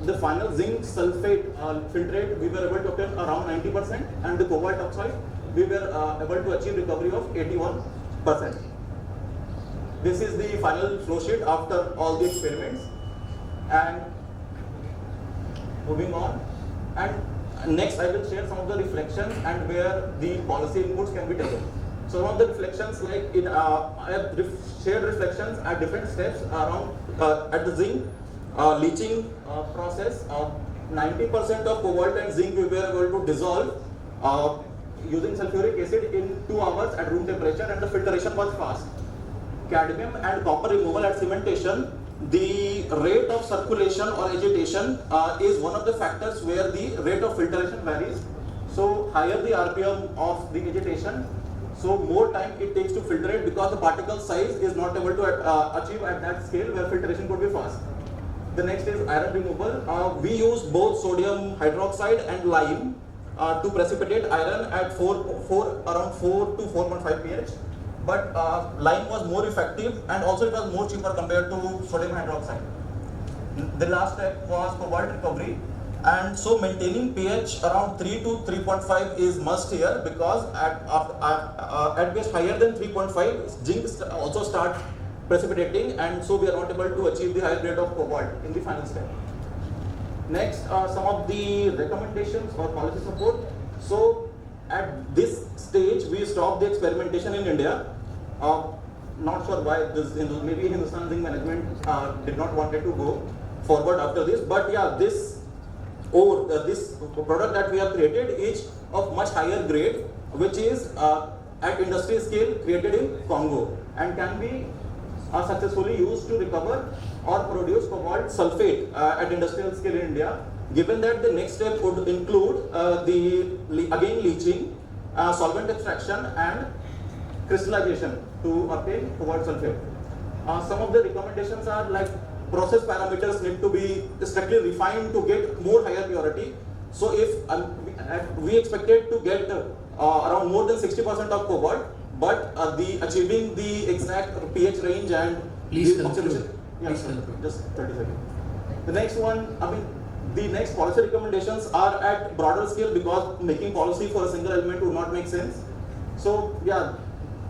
the final zinc sulfate filtrate, we were able to obtain around 90%, and the cobalt oxide, we were able to achieve recovery of 81%. This is the final flow sheet after all the experiments. And moving on, and next I will share some of the reflections and where the policy inputs can be taken. So one of the reflections, like I have shared reflections at different steps around at the zinc leaching process. 90% of cobalt and zinc we were able to dissolve using sulfuric acid in 2 hours at room temperature, and the filtration was fast. Cadmium and copper removal at cementation, the rate of circulation or agitation is one of the factors where the rate of filtration varies. So higher the RPM of the agitation, so more time it takes to filtrate, because the particle size is not able to achieve at that scale where filtration could be fast. The next is iron removal. We use both sodium hydroxide and lime to precipitate iron at around 4 to 4.5 pH. But lime was more effective, and also it was more cheaper compared to sodium hydroxide. The last step was cobalt recovery, and so maintaining pH around 3 to 3.5 is must here, because at base higher than 3.5, zinc also start precipitating, and so we are not able to achieve the higher grade of cobalt in the final step. Next, some of the recommendations or policy support. So at this stage, we stopped the experimentation in India. Not sure why maybe Hindustan Zinc management did not wanted to go forward after this, but yeah, this product that we have created is of much higher grade, which is at industry scale created in Congo, and can be successfully used to recover or produce cobalt sulfate at industrial scale in India. Given that the next step would include leaching, solvent extraction, and crystallization to obtain cobalt sulfate. Some of the recommendations are like process parameters need to be strictly refined to get more higher purity. So if we expected to get around more than 60% of cobalt, but achieving the exact pH range and Please the conclude. oxidation. Yeah, sorry, just 30 seconds. The next one, the next policy recommendations are at broader scale, because making policy for a single element would not make sense. So yeah,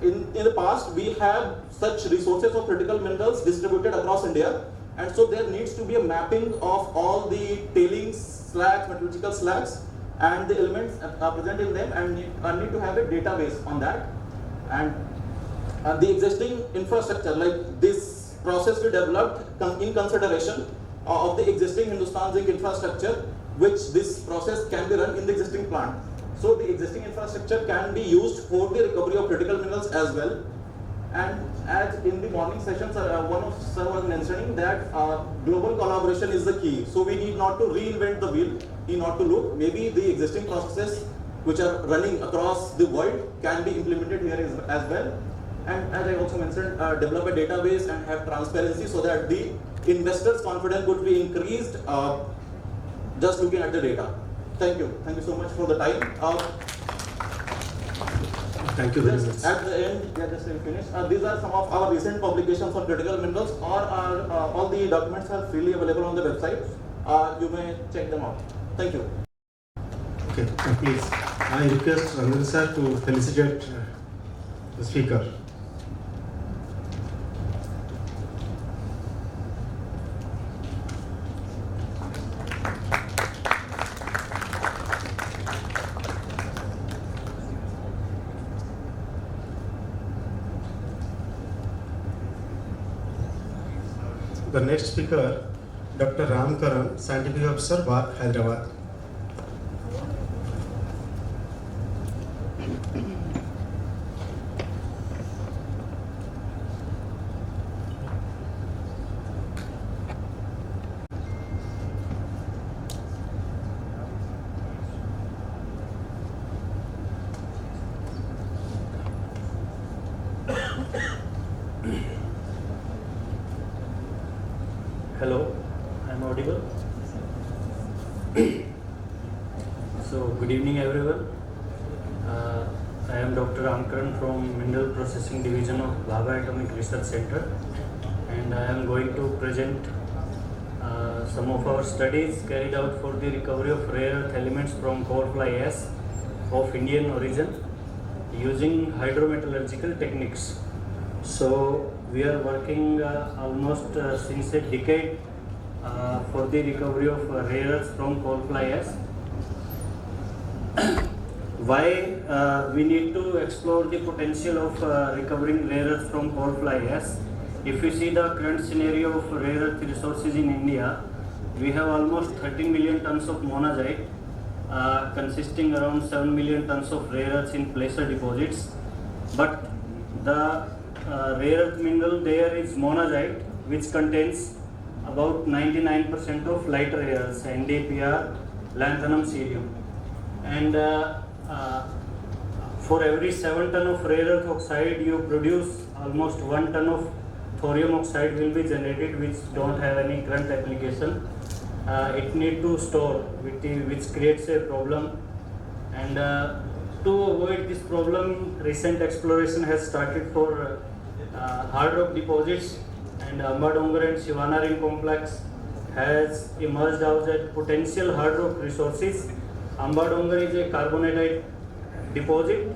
in the past, we have such resources of critical minerals distributed across India, and so there needs to be a mapping of all the tailings slags, metallurgical slags, and the elements present in them, and need to have a database on that. And the existing infrastructure, like this process we developed in consideration of the existing Hindustan Zinc infrastructure, which this process can be run in the existing plant. So the existing infrastructure can be used for the recovery of critical minerals as well. And as in the morning sessions, one of sir was mentioning that global collaboration is the key. So we need not to reinvent the wheel, need not to look. Maybe the existing processes which are running across the world can be implemented here as well. And as I also mentioned, develop a database and have transparency so that the investors' confidence could be increased just looking at the data. Thank you. Thank you so much for the time. Thank you very much. At the end, yeah, just to finish. These are some of our recent publications on critical minerals, or all the documents are freely available on the website. You may check them out. Thank you. Okay, please. I request Ranjan sir to felicitate the speaker. The next speaker, Dr. Ram Karan, Scientific Officer, BARC, Hyderabad. Hello, I'm audible. So, good evening everyone. I am Dr. Ramkaran from Mineral Processing Division of Bhabha Atomic Research Center, and I am going to present some of our studies carried out for the recovery of rare earth elements from coal fly ash of Indian origin using hydrometallurgical techniques. So, we are working almost since a decade for the recovery of rare earths from coal fly ash. Why we need to explore the potential of recovering rare earths from coal fly ash? If you see the current scenario of rare earth resources in India, we have almost 13 million tons of monazite, consisting around 7 million tons of rare earths in placer deposits. But the rare earth mineral there is monazite, which contains about 99% of lighter rare earths, NdPr, lanthanum, cerium. And for every 7 ton of rare earth oxide, you produce almost 1 ton of thorium oxide will be generated, which don't have any current application. It need to store, which creates a problem. And to avoid this problem, recent exploration has started for hard rock deposits, and Dhanbad and Shivanaring complex has emerged out as potential hard rock resources. Dhanbad is a carbonatite deposit.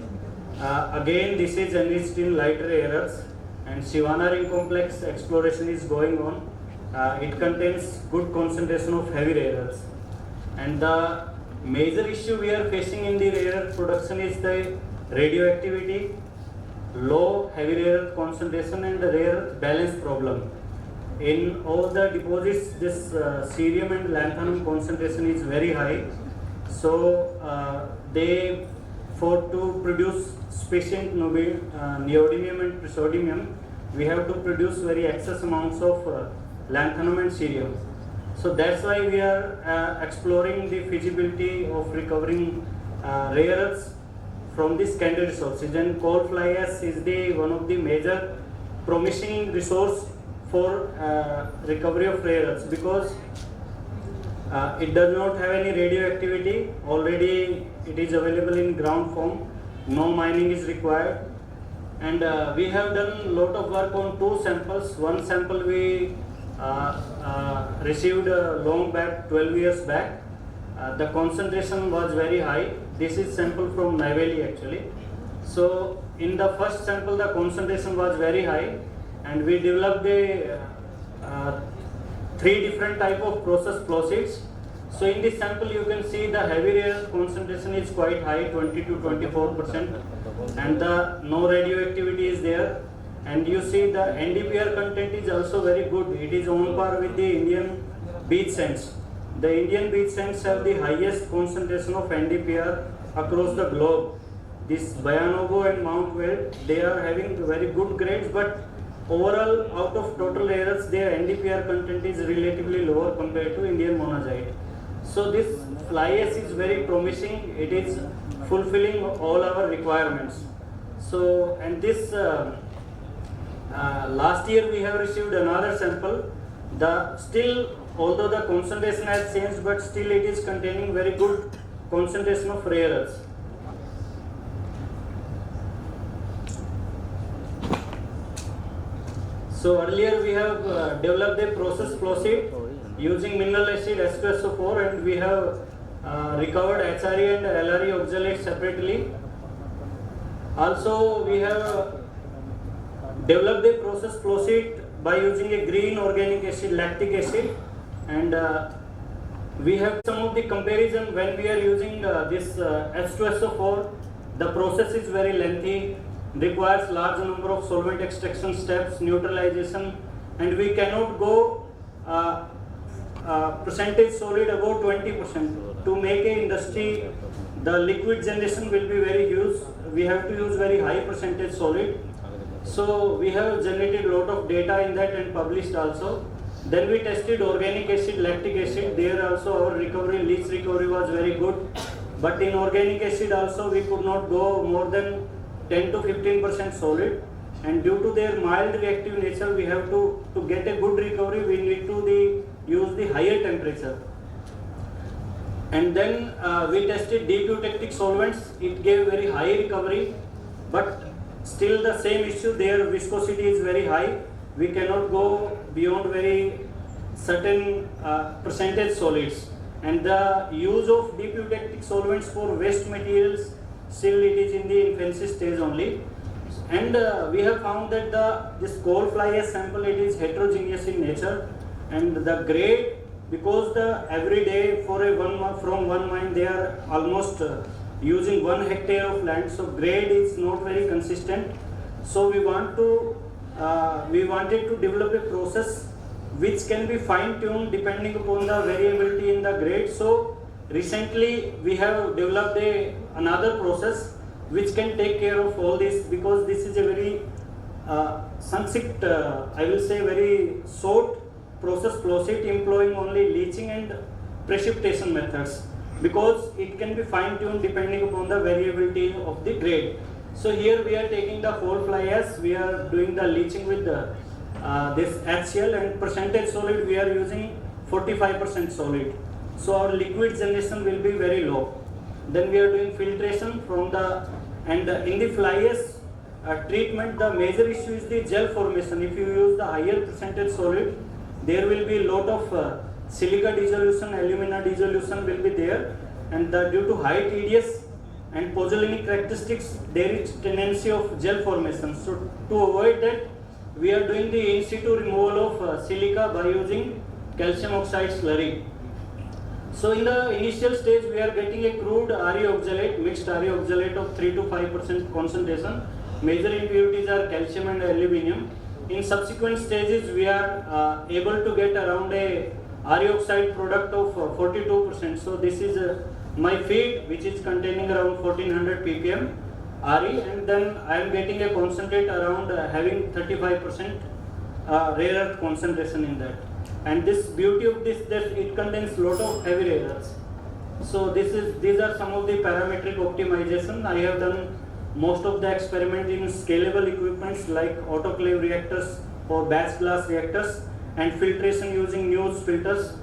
Again, this is enriched in lighter rare earths, and Shivanaring complex exploration is going on. It contains good concentration of heavy rare earths, and the major issue we are facing in the rare earth production is the radioactivity, low heavy rare earth concentration, and the rare earth balance problem. In all the deposits, this cerium and lanthanum concentration is very high. So to produce sufficient neodymium and praseodymium, we have to produce very excess amounts of lanthanum and cerium. So that's why we are exploring the feasibility of recovering rare earths from these secondary resources. And coal fly ash is one of the major promising resource for recovery of rare earths, because it does not have any radioactivity. Already it is available in ground form. No mining is required. And we have done a lot of work on 2 samples. One sample we received long back, 12 years back. The concentration was very high. This is sample from Neyveli actually. So in the first sample the concentration was very high, and we developed a 3 different type of process flow sheets. So in this sample you can see the heavy rare earth concentration is quite high, 20 to 24%, and the no radioactivity is there. And you see the NdPr content is also very good. It is on par with the Indian beach sands. The Indian beach sands have the highest concentration of NdPr across the globe. This Bayanogo and Mount Weld, they are having very good grades, but overall out of total rare earths, their NdPr content is relatively lower compared to Indian monazite. So this fly ash is very promising. It is fulfilling all our requirements. So, and this last year we have received another sample. Although the concentration has changed, but still it is containing very good concentration of rare earths. So earlier we have developed a process flow sheet using mineral acid H2SO4, and we have recovered HRE and LRE oxalate separately. Also we have developed a process flow sheet by using a green organic acid, lactic acid, and we have some of the comparison when we are using this H2SO4. The process is very lengthy, requires large number of solvent extraction steps, neutralization, and we cannot go percentage solid above 20%. To make a industry, the liquid generation will be very huge. We have to use very high percentage solid. So we have generated a lot of data in that and published also. Then we tested organic acid, lactic acid. There also our recovery, leach recovery was very good. But in organic acid also we could not go more than 10 to 15% solid. And due to their mild reactive nature, we have to get a good recovery, we need to use the higher temperature. And then we tested deep eutectic solvents. It gave very high recovery, but still the same issue, their viscosity is very high. We cannot go beyond very certain percentage solids. And the use of deep eutectic solvents for waste materials, still it is in the infancy stage only. And we have found that this coal fly ash sample, it is heterogeneous in nature, and the grade, because every day from one mine they are almost using 1 hectare of land, so grade is not very consistent. So we wanted to develop a process which can be fine-tuned depending upon the variability in the grade. So recently we have developed another process which can take care of all this, because this is a very succinct, I will say very short process flow sheet employing only leaching and precipitation methods, because it can be fine-tuned depending upon the variability of the grade. So here we are taking the whole fly ash, we are doing the leaching with this HCl, and percentage solid we are using 45% solid. So our liquid generation will be very low. Then we are doing filtration in the fly ash treatment, the major issue is the gel formation. If you use the higher percentage solid, there will be a lot of silica dissolution, alumina dissolution will be there, and due to high TDS and pozzolanic characteristics, there is tendency of gel formation. So to avoid that, we are doing the in situ removal of silica by using calcium oxide slurry. So in the initial stage, we are getting a crude RE oxalate, mixed RE oxalate of 3 to 5% concentration. Major impurities are calcium and aluminum. In subsequent stages, we are able to get around a RE oxide product of 42%. So this is my feed, which is containing around 1400 ppm RE, and then I am getting a concentrate around having 35% rare earth concentration in that. And this beauty of this, that it contains lot of heavy rare earths. So these are some of the parametric optimization. I have done most of the experiment in scalable equipments like autoclave reactors or batch glass reactors, and filtration using News filters.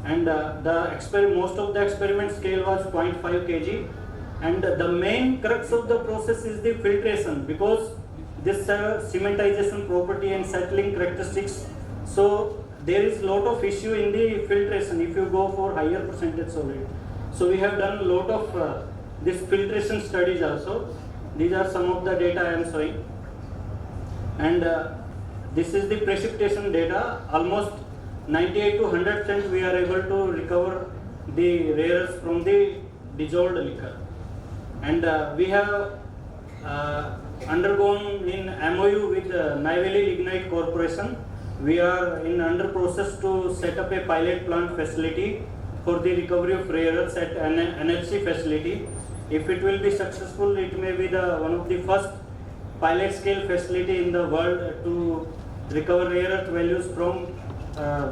And most of the experiment scale was 0.5 kg. And the main crux of the process is the filtration, because this cementization property and settling characteristics. So there is lot of issue in the filtration if you go for higher percentage solid. So we have done a lot of this filtration studies also. These are some of the data I am showing. And this is the precipitation data. Almost 98 to 100% we are able to recover the rare earths from the dissolved liquor. And we have undergone in MOU with Neyveli Lignite Corporation. We are in under process to set up a pilot plant facility for the recovery of rare earths at an NFC facility. If it will be successful, it may be one of the first pilot scale facility in the world to recover rare earth values from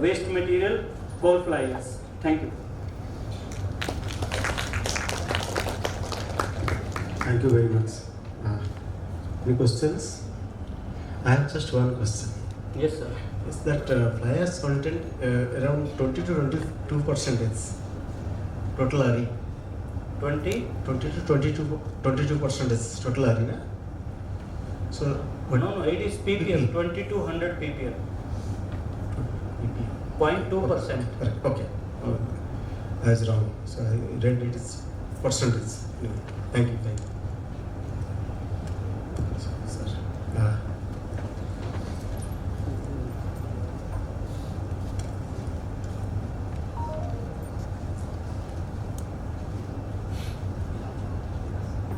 waste material, coal fly ash. Thank you. Thank you very much. Any questions? I have just one question. Yes, sir. Is that fly ash content around 20 to 22% total RE? 20 to 22% total RE, na? So what? No, it is ppm, 2200 ppm. 0.2%. Correct. Okay. I was wrong. So I read it is percentage. Thank you. Sir.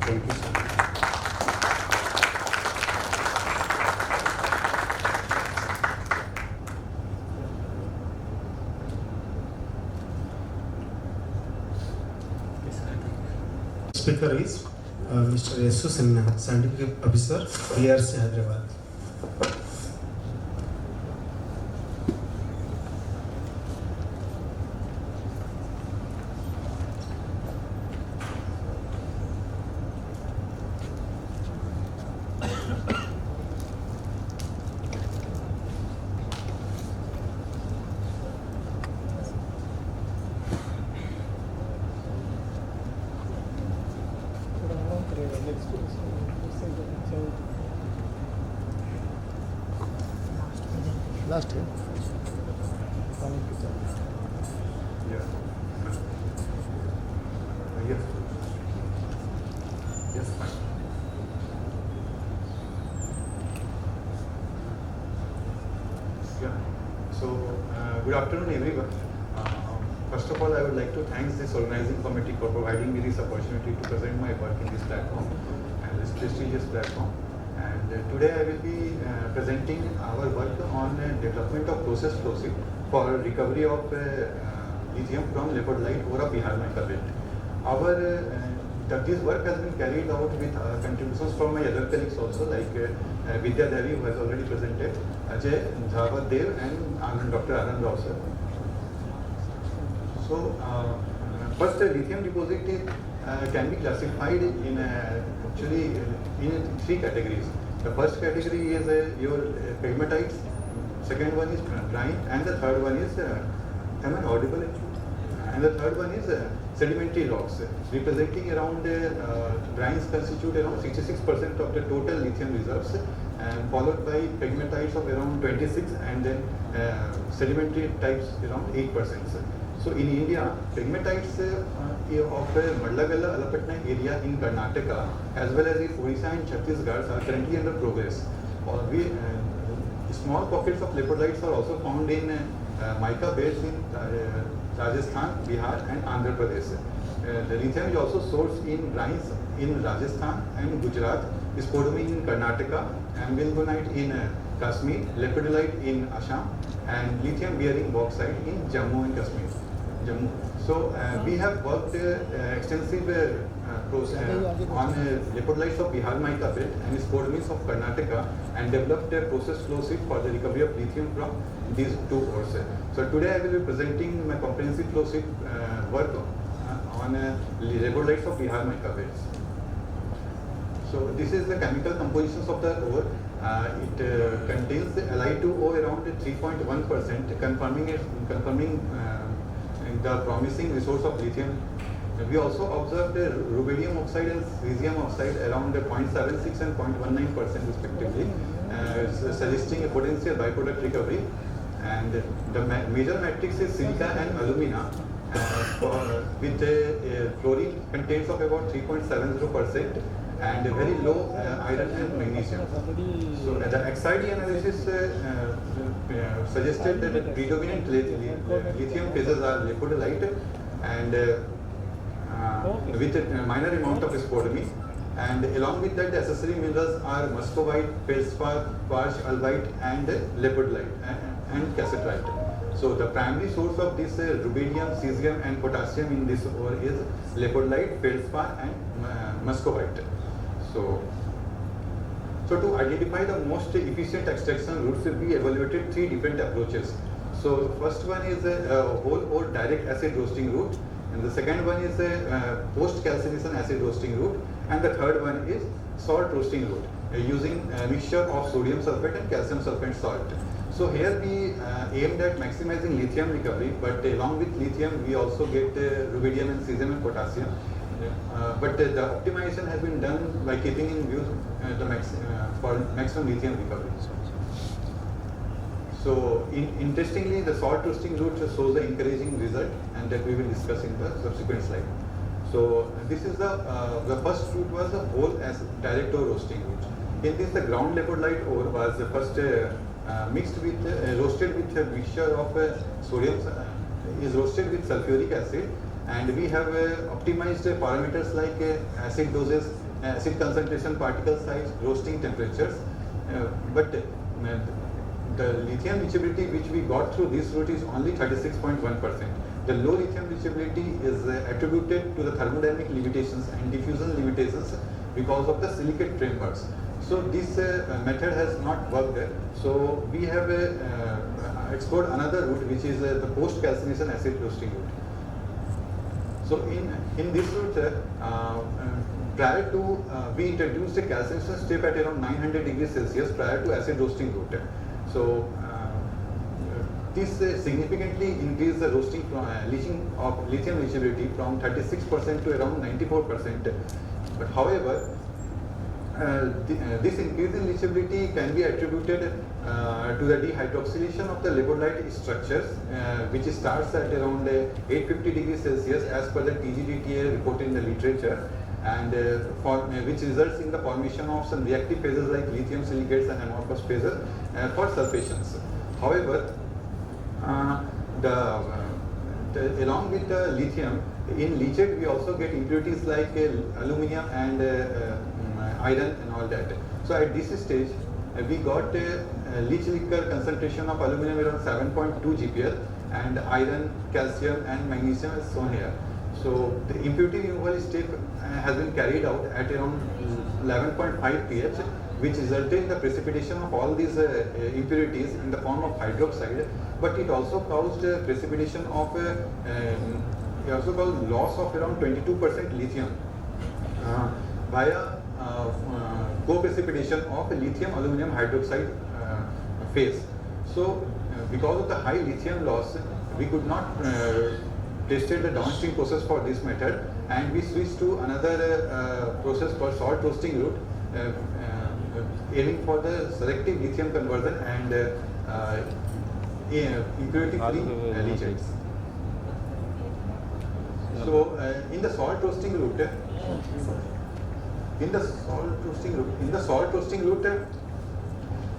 Thank you, sir. Speaker is Mr. Yesu Sinha, Scientific Officer, BRC Hyderabad. Last year. Yes, fine. Yeah. So, good afternoon, everyone. First of all, I would like to thank this organizing committee for providing me this opportunity to present my work in this platform and this prestigious platform. And today I will be presenting our work on development of process flow sheet for recovery of lithium from lepidolite ore of Bihar mica belt. This work has been carried out with contributions from my other colleagues also, like Vidya Devi, who has already presented, Ajay Dhanbad Dev, and Dr. Anand Rao sir. So, first, lithium deposit can be classified in actually in three categories. The first category is your pegmatites, second one is brine, and the third one is, am I audible? And the third one is sedimentary rocks, representing around brines constitute around 66% of the total lithium reserves, and followed by pegmatites of around 26%, and then sedimentary types around 8%. So in India, pegmatites of Mantripragada Alapatna area in Karnataka, as well as in Odisha and Chhattisgarh, are currently under progress. Small pockets of lepidolites are also found in mica beds in Rajasthan, Bihar, and Andhra Pradesh. The lithium is also sourced in brines in Rajasthan and Gujarat, spodumene in Karnataka, and wilgonite in Kashmir, lepidolite in Assam, and lithium-bearing bauxite in Jammu and Kashmir. So we have worked extensive on lepidolites of Bihar mica belt and spodumene of Karnataka, and developed a process flow sheet for the recovery of lithium from these two ores. So today I will be presenting my comprehensive flow sheet work on lepidolites of Bihar mica belts. So this is the chemical compositions of the ore. It contains Li2O around 3.1%, confirming the promising resource of lithium. We also observed rubidium oxide and cesium oxide around 0.76 and 0.19% respectively, suggesting a potential byproduct recovery. And the major matrix is silica and alumina, with a fluorine contents of about 3.70%, and very low iron and magnesium. So the XID analysis suggested that the predominant lithium phases are lepidolite and with a minor amount of spodumene, and along with that the accessory minerals are muscovite, feldspar, quartz, albite and lepidolite and cassiterite. So the primary source of this rubidium, cesium and potassium in this ore is lepidolite, feldspar and muscovite. So to identify the most efficient extraction routes, we evaluated 3 different approaches. So the first one is a whole ore direct acid roasting route, and the second one is a post calcination acid roasting route, and the third one is salt roasting route using a mixture of sodium sulfate and calcium sulfate salt. So here we aimed at maximizing lithium recovery, but along with lithium we also get rubidium and cesium and potassium. But the optimization has been done by keeping in view for maximum lithium recovery. So interestingly, the salt roasting route shows the encouraging result, and that we will discuss in the subsequent slide. So this is the first route was the whole as direct ore roasting route. In this, the ground lepidolite ore was first mixed with roasted with a mixture of sodium is roasted with sulfuric acid, and we have optimized parameters like acid doses, acid concentration, particle size, roasting temperatures, but the lithium leachability which we got through this route is only 36.1%. The low lithium leachability is attributed to the thermodynamic limitations and diffusion limitations because of the silicate frameworks. So this method has not worked. So we have explored another route, which is the post calcination acid roasting route. So in this route, prior to we introduced a calcination step at around 900 degrees Celsius prior to acid roasting route. So this significantly increased the roasting leaching of lithium leachability from 36% to around 94%. But however, this increase in leachability can be attributed to the dehydroxylation of the lepidolite structures, which starts at around 850 degrees Celsius as per the TGDTA reported in the literature, and which results in the formation of some reactive phases like lithium silicates and amorphous phases for sulfations. However, along with the lithium, in leachate we also get impurities like aluminum and iron and all that. So at this stage, we got a leach liquor concentration of aluminum around 7.2 GPL, and iron, calcium and magnesium is shown here. So the impurity removal step has been carried out at around 11.5 pH, which resulted in the precipitation of all these impurities in the form of hydroxide, but it also caused precipitation of it also caused loss of around 22% lithium via co-precipitation of lithium aluminum hydroxide phase. So because of the high lithium loss, we could not tested the downstream process for this method, and we switched to another process called salt roasting route, aiming for the selective lithium conversion and impurity-free leachates. So in the salt roasting route,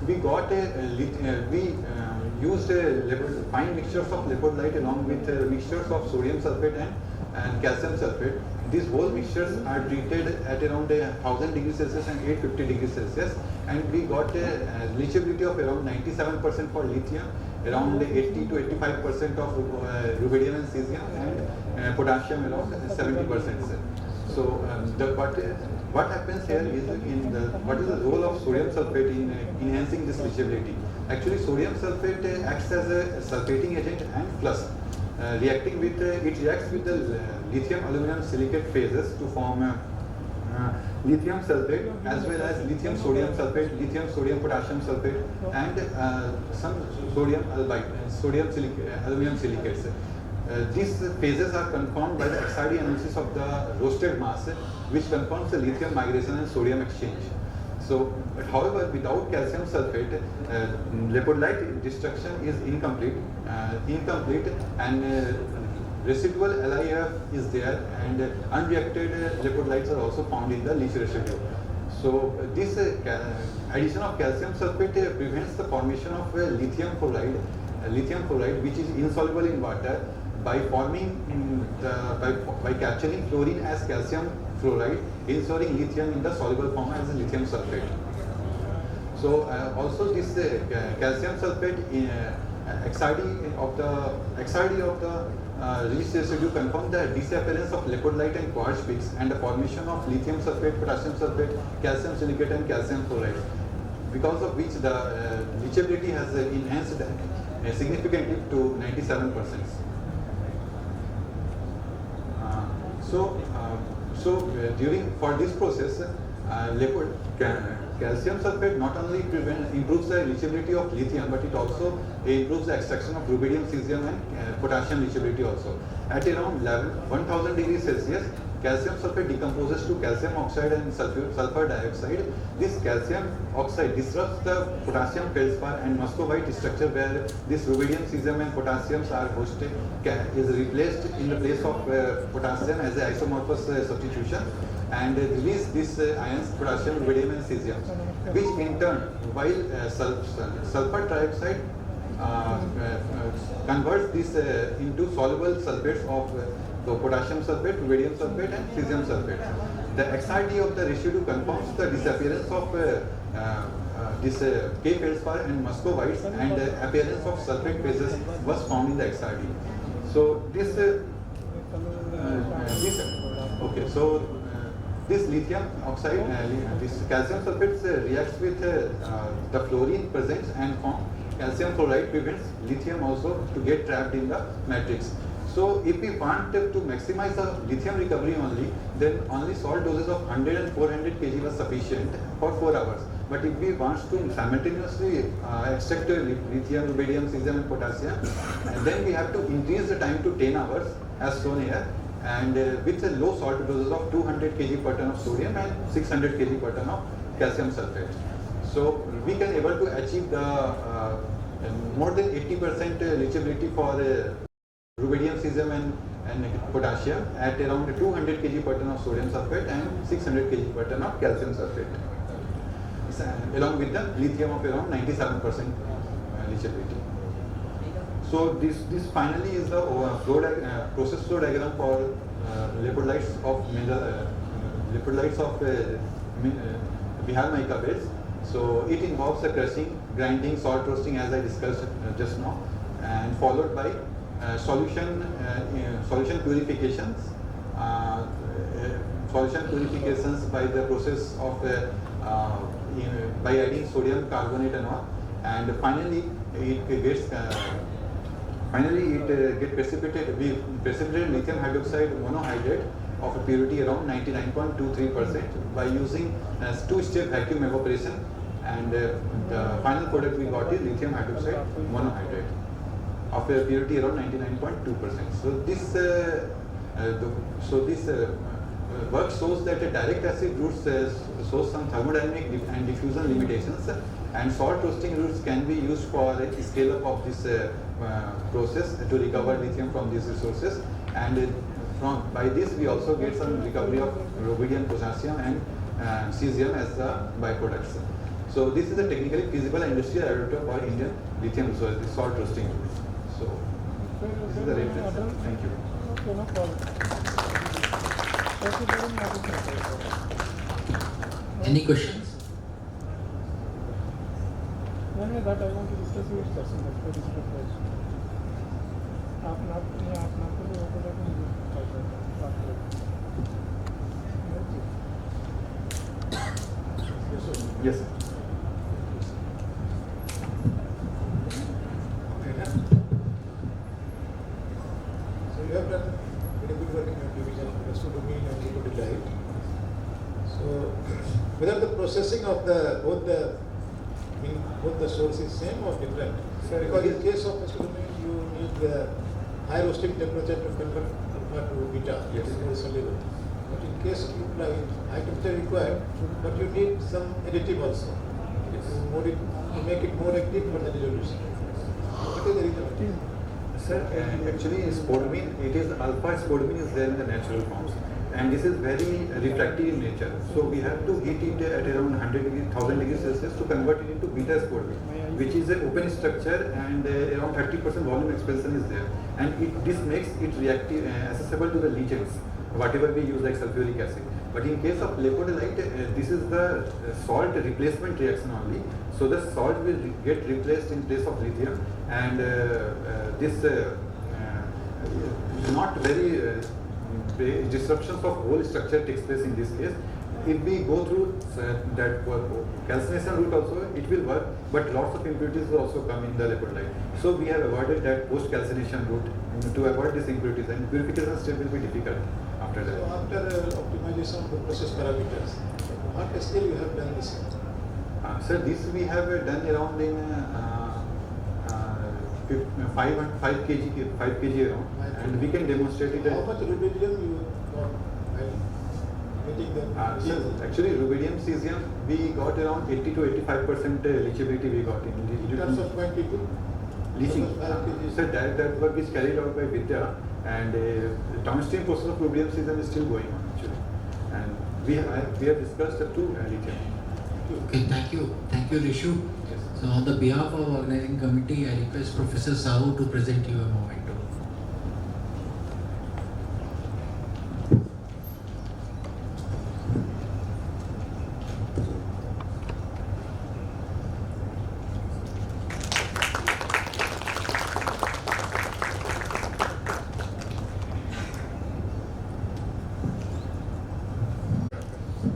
we got used fine mixtures of lepidolite along with mixtures of sodium sulfate and calcium sulfate. These whole mixtures are treated at around 1000 degrees Celsius and 850 degrees Celsius, and we got a leachability of around 97% for lithium, around 80 to 85% of rubidium and cesium, and potassium around 70%. So what happens here is what is the role of sodium sulfate in enhancing this leachability? Actually, sodium sulfate acts as a sulfating agent and plus reacting with it reacts with the lithium aluminum silicate phases to form lithium sulfate as well as lithium sodium sulfate, lithium sodium potassium sulfate, and some sodium albite, aluminum silicates. These phases are confirmed by the XRD analysis of the roasted mass, which confirms the lithium migration and sodium exchange. So, but however, without calcium sulfate, lepidolite destruction is incomplete, and residual LIF is there, and unreacted lepidolites are also found in the leach residue. So this addition of calcium sulfate prevents the formation of lithium chloride, which is insoluble in water, by forming by capturing chlorine as calcium fluoride, ensuring lithium in the soluble form as lithium sulfate. So also this calcium sulfate XRD of the leach residue confirm the disappearance of lepidolite and quartz peaks and the formation of lithium sulfate, potassium sulfate, calcium silicate and calcium fluoride, because of which the leachability has enhanced significantly to 97%. For this process, calcium sulfate not only improves the leachability of lithium, but it also improves the extraction of rubidium, cesium and potassium leachability also. At around 1000 degrees Celsius, calcium sulfate decomposes to calcium oxide and sulfur dioxide. This calcium oxide disrupts the potassium feldspar and muscovite structure, where this rubidium, cesium and potassium are hosted, is replaced in the place of potassium as an isomorphous substitution, and release these ions, potassium, rubidium and cesium, which in turn, while sulfur trioxide converts this into soluble sulfates of potassium sulfate, rubidium sulfate and cesium sulfate. The XRD of the residue confirms the disappearance of this K feldspar and muscovites, and the appearance of sulfate phases was found in the XRD. So this lithium oxide, this calcium sulfate reacts with the fluorine present and form calcium chloride, prevents lithium also to get trapped in the matrix. So if we want to maximize the lithium recovery only, then only salt doses of 100 and 400 kg was sufficient for 4 hours. But if we want to simultaneously extract lithium, rubidium, cesium and potassium, then we have to increase the time to 10 hours as shown here, and with a low salt doses of 200 kg per ton of sodium and 600 kg per ton of calcium sulfate. So we can able to achieve the more than 80% leachability for rubidium, cesium and potassium at around 200 kg per ton of sodium sulfate and 600 kg per ton of calcium sulfate, along with the lithium of around 97% leachability. So this finally is the process flow diagram for lepidolites of Bihar mica beds. So it involves the crushing, grinding, salt roasting as I discussed just now, and followed by solution purifications by the process of by adding sodium carbonate and all, and finally it gets precipitated. We precipitate lithium hydroxide monohydrate of a purity around 99.23% by using two-step vacuum evaporation, and the final product we got is lithium hydroxide monohydrate of a purity around 99.2%. So this work shows that direct acid routes shows some thermodynamic and diffusion limitations, and salt roasting routes can be used for scale up of this process to recover lithium from these resources, and by this we also get some recovery of rubidium, potassium and cesium as the byproducts. So this is a technically feasible industrial adapter for Indian lithium resources, salt roasting routes. So this is the reference. Thank you. Okay, no problem. Thank you very much. Any questions? One way that I want to discuss with person, that's very difficult. Yes, sir. So you have done very good work in your division, gastronomy and lepidolite. So whether the processing of both the source is same or different? Because in case of gastronomy, you need the high roasting temperature to convert alpha to beta. Yes. It is more soluble. But in case you high temperature required, but you need some additive also to make it more active for the dissolution. What is the reason? Sir, actually spodumene, it is alpha spodumene is there in the natural forms, and this is very refractive in nature. So we have to heat it at around 100 degrees, 1000 degrees Celsius to convert it into beta spodumene, which is an open structure, and around 30% volume expansion is there, and this makes it reactive, accessible to the leachants, whatever we use like sulfuric acid. But in case of lepidolite, this is the salt replacement reaction only. So the salt will get replaced in place of lithium, and this not very disruptions of whole structure takes place in this case. If we go through that calcination route also, it will work, but lots of impurities will also come in the lepidolite. So we have avoided that post-calcination route to avoid these impurities, and purification step will be difficult after that. So after optimization of the process parameters, what scale you have done this? Sir, this we have done around in 5 kg around, and we can demonstrate it. How much rubidium you got while meeting the Sir, actually rubidium cesium we got around 80 to 85% leachability we got in terms of quantity? Leaching. Sir, that work is carried out by Vidya, and downstream process of rubidium cesium is still going on actually, and we have discussed up to lithium. Okay, thank you, Rishu. Yes. So on the behalf of organizing committee, I request Professor Sahu to present you a memento.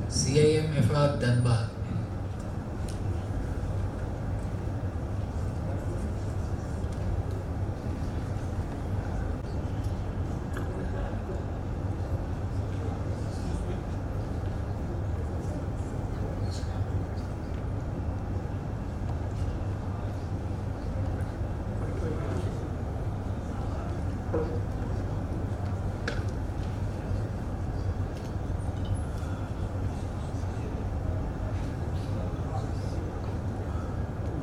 CIMFR Dhanbad.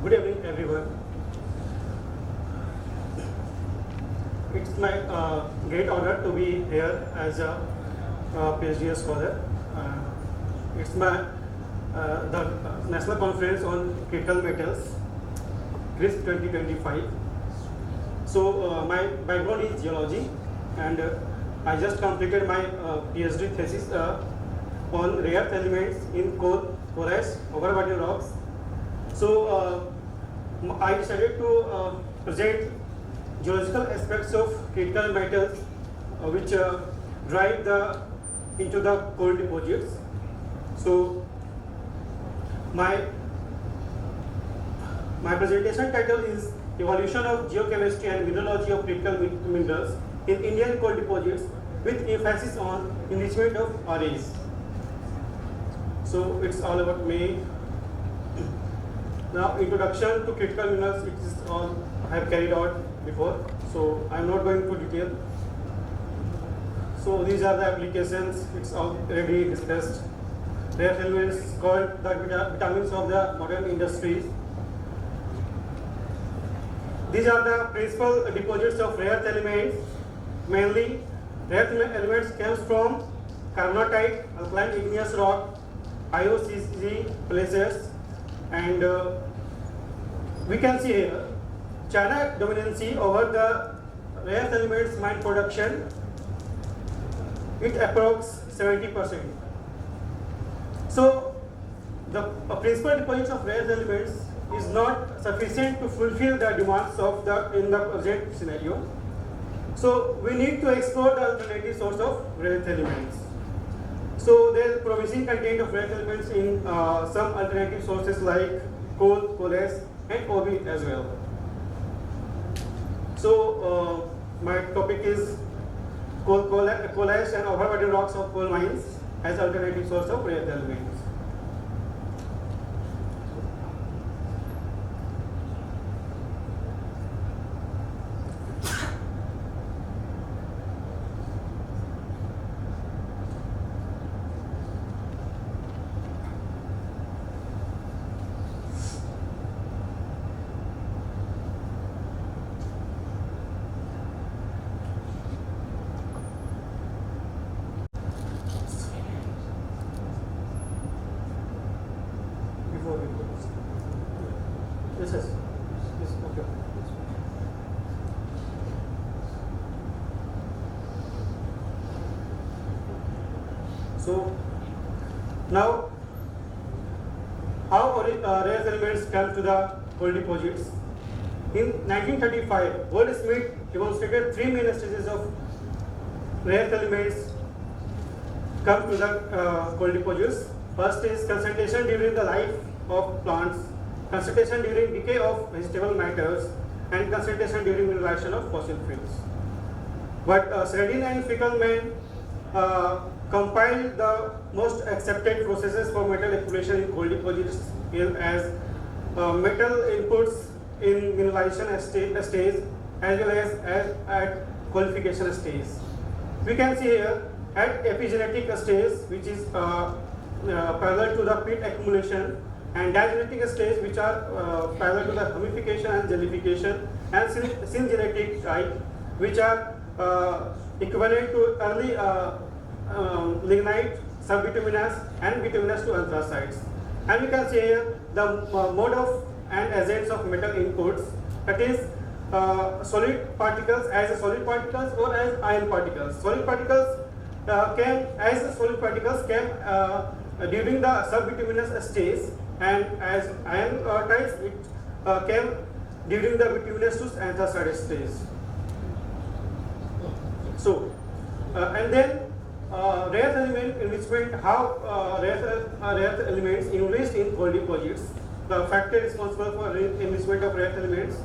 Good evening, everyone. It's my great honor to be here as a PhD scholar. It's my the National Conference on Critical Metals, CRISP 2025. So my background is geology, and I just completed my PhD thesis on rare earth elements in coal, ash, overbody rocks. So I decided to present geological aspects of critical metals which drive into the coal deposits. So my presentation title is Evolution of Geochemistry and Mineralogy of Critical Minerals in Indian Coal Deposits, with emphasis on enrichment of RAs. So it's all about me. Now, introduction to critical minerals, it is all I have carried out before, so I am not going into detail. So these are the applications, it's already discussed. Rare elements called the vitamins of the modern industries. These are the principal deposits of rare elements. Mainly, rare elements comes from carbonatite, alkaline igneous rock, IOCG placers, and we can see here China dominancy over the rare elements mine production. It approx 70%. So the principal deposits of rare elements is not sufficient to fulfill the demands of in the present scenario. So we need to explore the alternative source of rare elements. So there is promising content of rare elements in some alternative sources like coal, ash, and OB as well. So my topic is coal ash and overbody rocks of coal mines as alternative source of rare elements. Now, how rare elements come to the gold deposits? In 1935, Goldsmith demonstrated three main stages of rare elements come to the gold deposits. First is concentration during the life of plants, concentration during decay of vegetable matters, and concentration during mineralization of fossil fuels. But Sredin and Fickelman compiled the most accepted processes for metal accumulation in gold deposits as metal inputs in mineralization stage as well as at qualification stage. We can see here at epigenetic stage, which is parallel to the pit accumulation, and diagenetic stage, which are parallel to the humification and jellification, and syngenetic type, which are equivalent to early lignite, subbituminous, and bituminous to anthracites. And we can see here the mode of and agents of metal inputs, that is solid particles as solid particles or as ion particles. Solid particles came during the subbituminous stage, and as ion types it came during the bituminous to anthracite stage. So, and then rare element enrichment, how rare elements enriched in gold deposits. The factor responsible for enrichment of rare elements,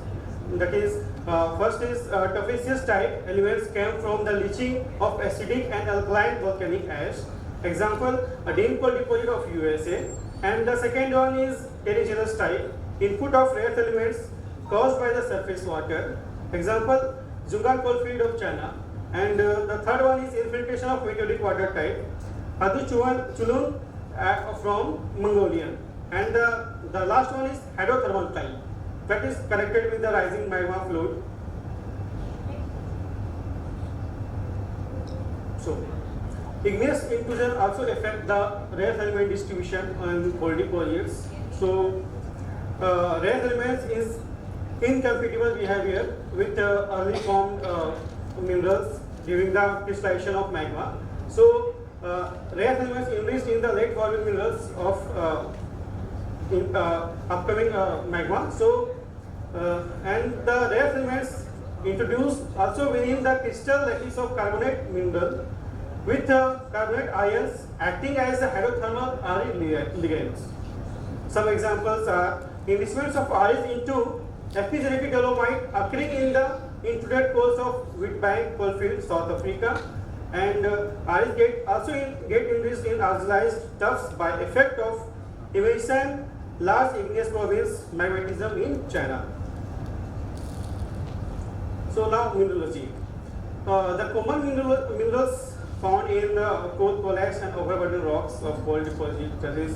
that is, first is tufaceous type elements came from the leaching of acidic and alkaline volcanic ash. Example, a Dean gold deposit of USA. And the second one is terrigenous type, input of rare elements caused by the surface water. Example, Zungar coalfield of China. And the third one is infiltration of meteoric water type, Adu Chulun from Mongolian. And the last one is hydrothermal type, that is connected with the rising magma fluid. So, igneous intrusion also affect the rare element distribution on gold deposits. So, rare elements is incompatible behavior with early formed minerals during the crystallization of magma. So, rare elements enriched in the late forming minerals of upcoming magma. So, and the rare elements introduced also within the crystal lattice of carbonate mineral with carbonate ions acting as the hydrothermal RE ligands. Some examples are enrichments of REs into epigenetic dolomite occurring in the intruded coals of Witbank coalfield, South Africa, and REs also get enriched in argillized tuffs by effect of emission large igneous province magmatism in China. So now mineralogy. The common minerals found in coal coalax and overburden rocks of gold deposit, that is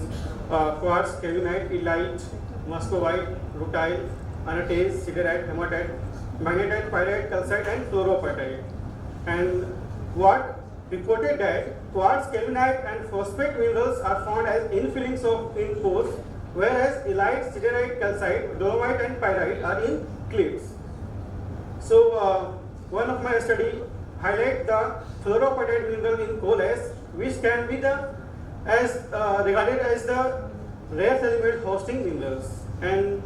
quartz, kevinite, illite, muscovite, rutile, anatase, siderite, hematite, magnetite, pyrite, calcite, and fluoropyrite. And what reported that quartz, kevinite, and phosphate minerals are found as infillings in pores, whereas illite, siderite, calcite, dolomite, and pyrite are in cliffs. So, one of my study highlight the fluoropyrite mineral in coal ash, which can be regarded as the rare element hosting minerals. And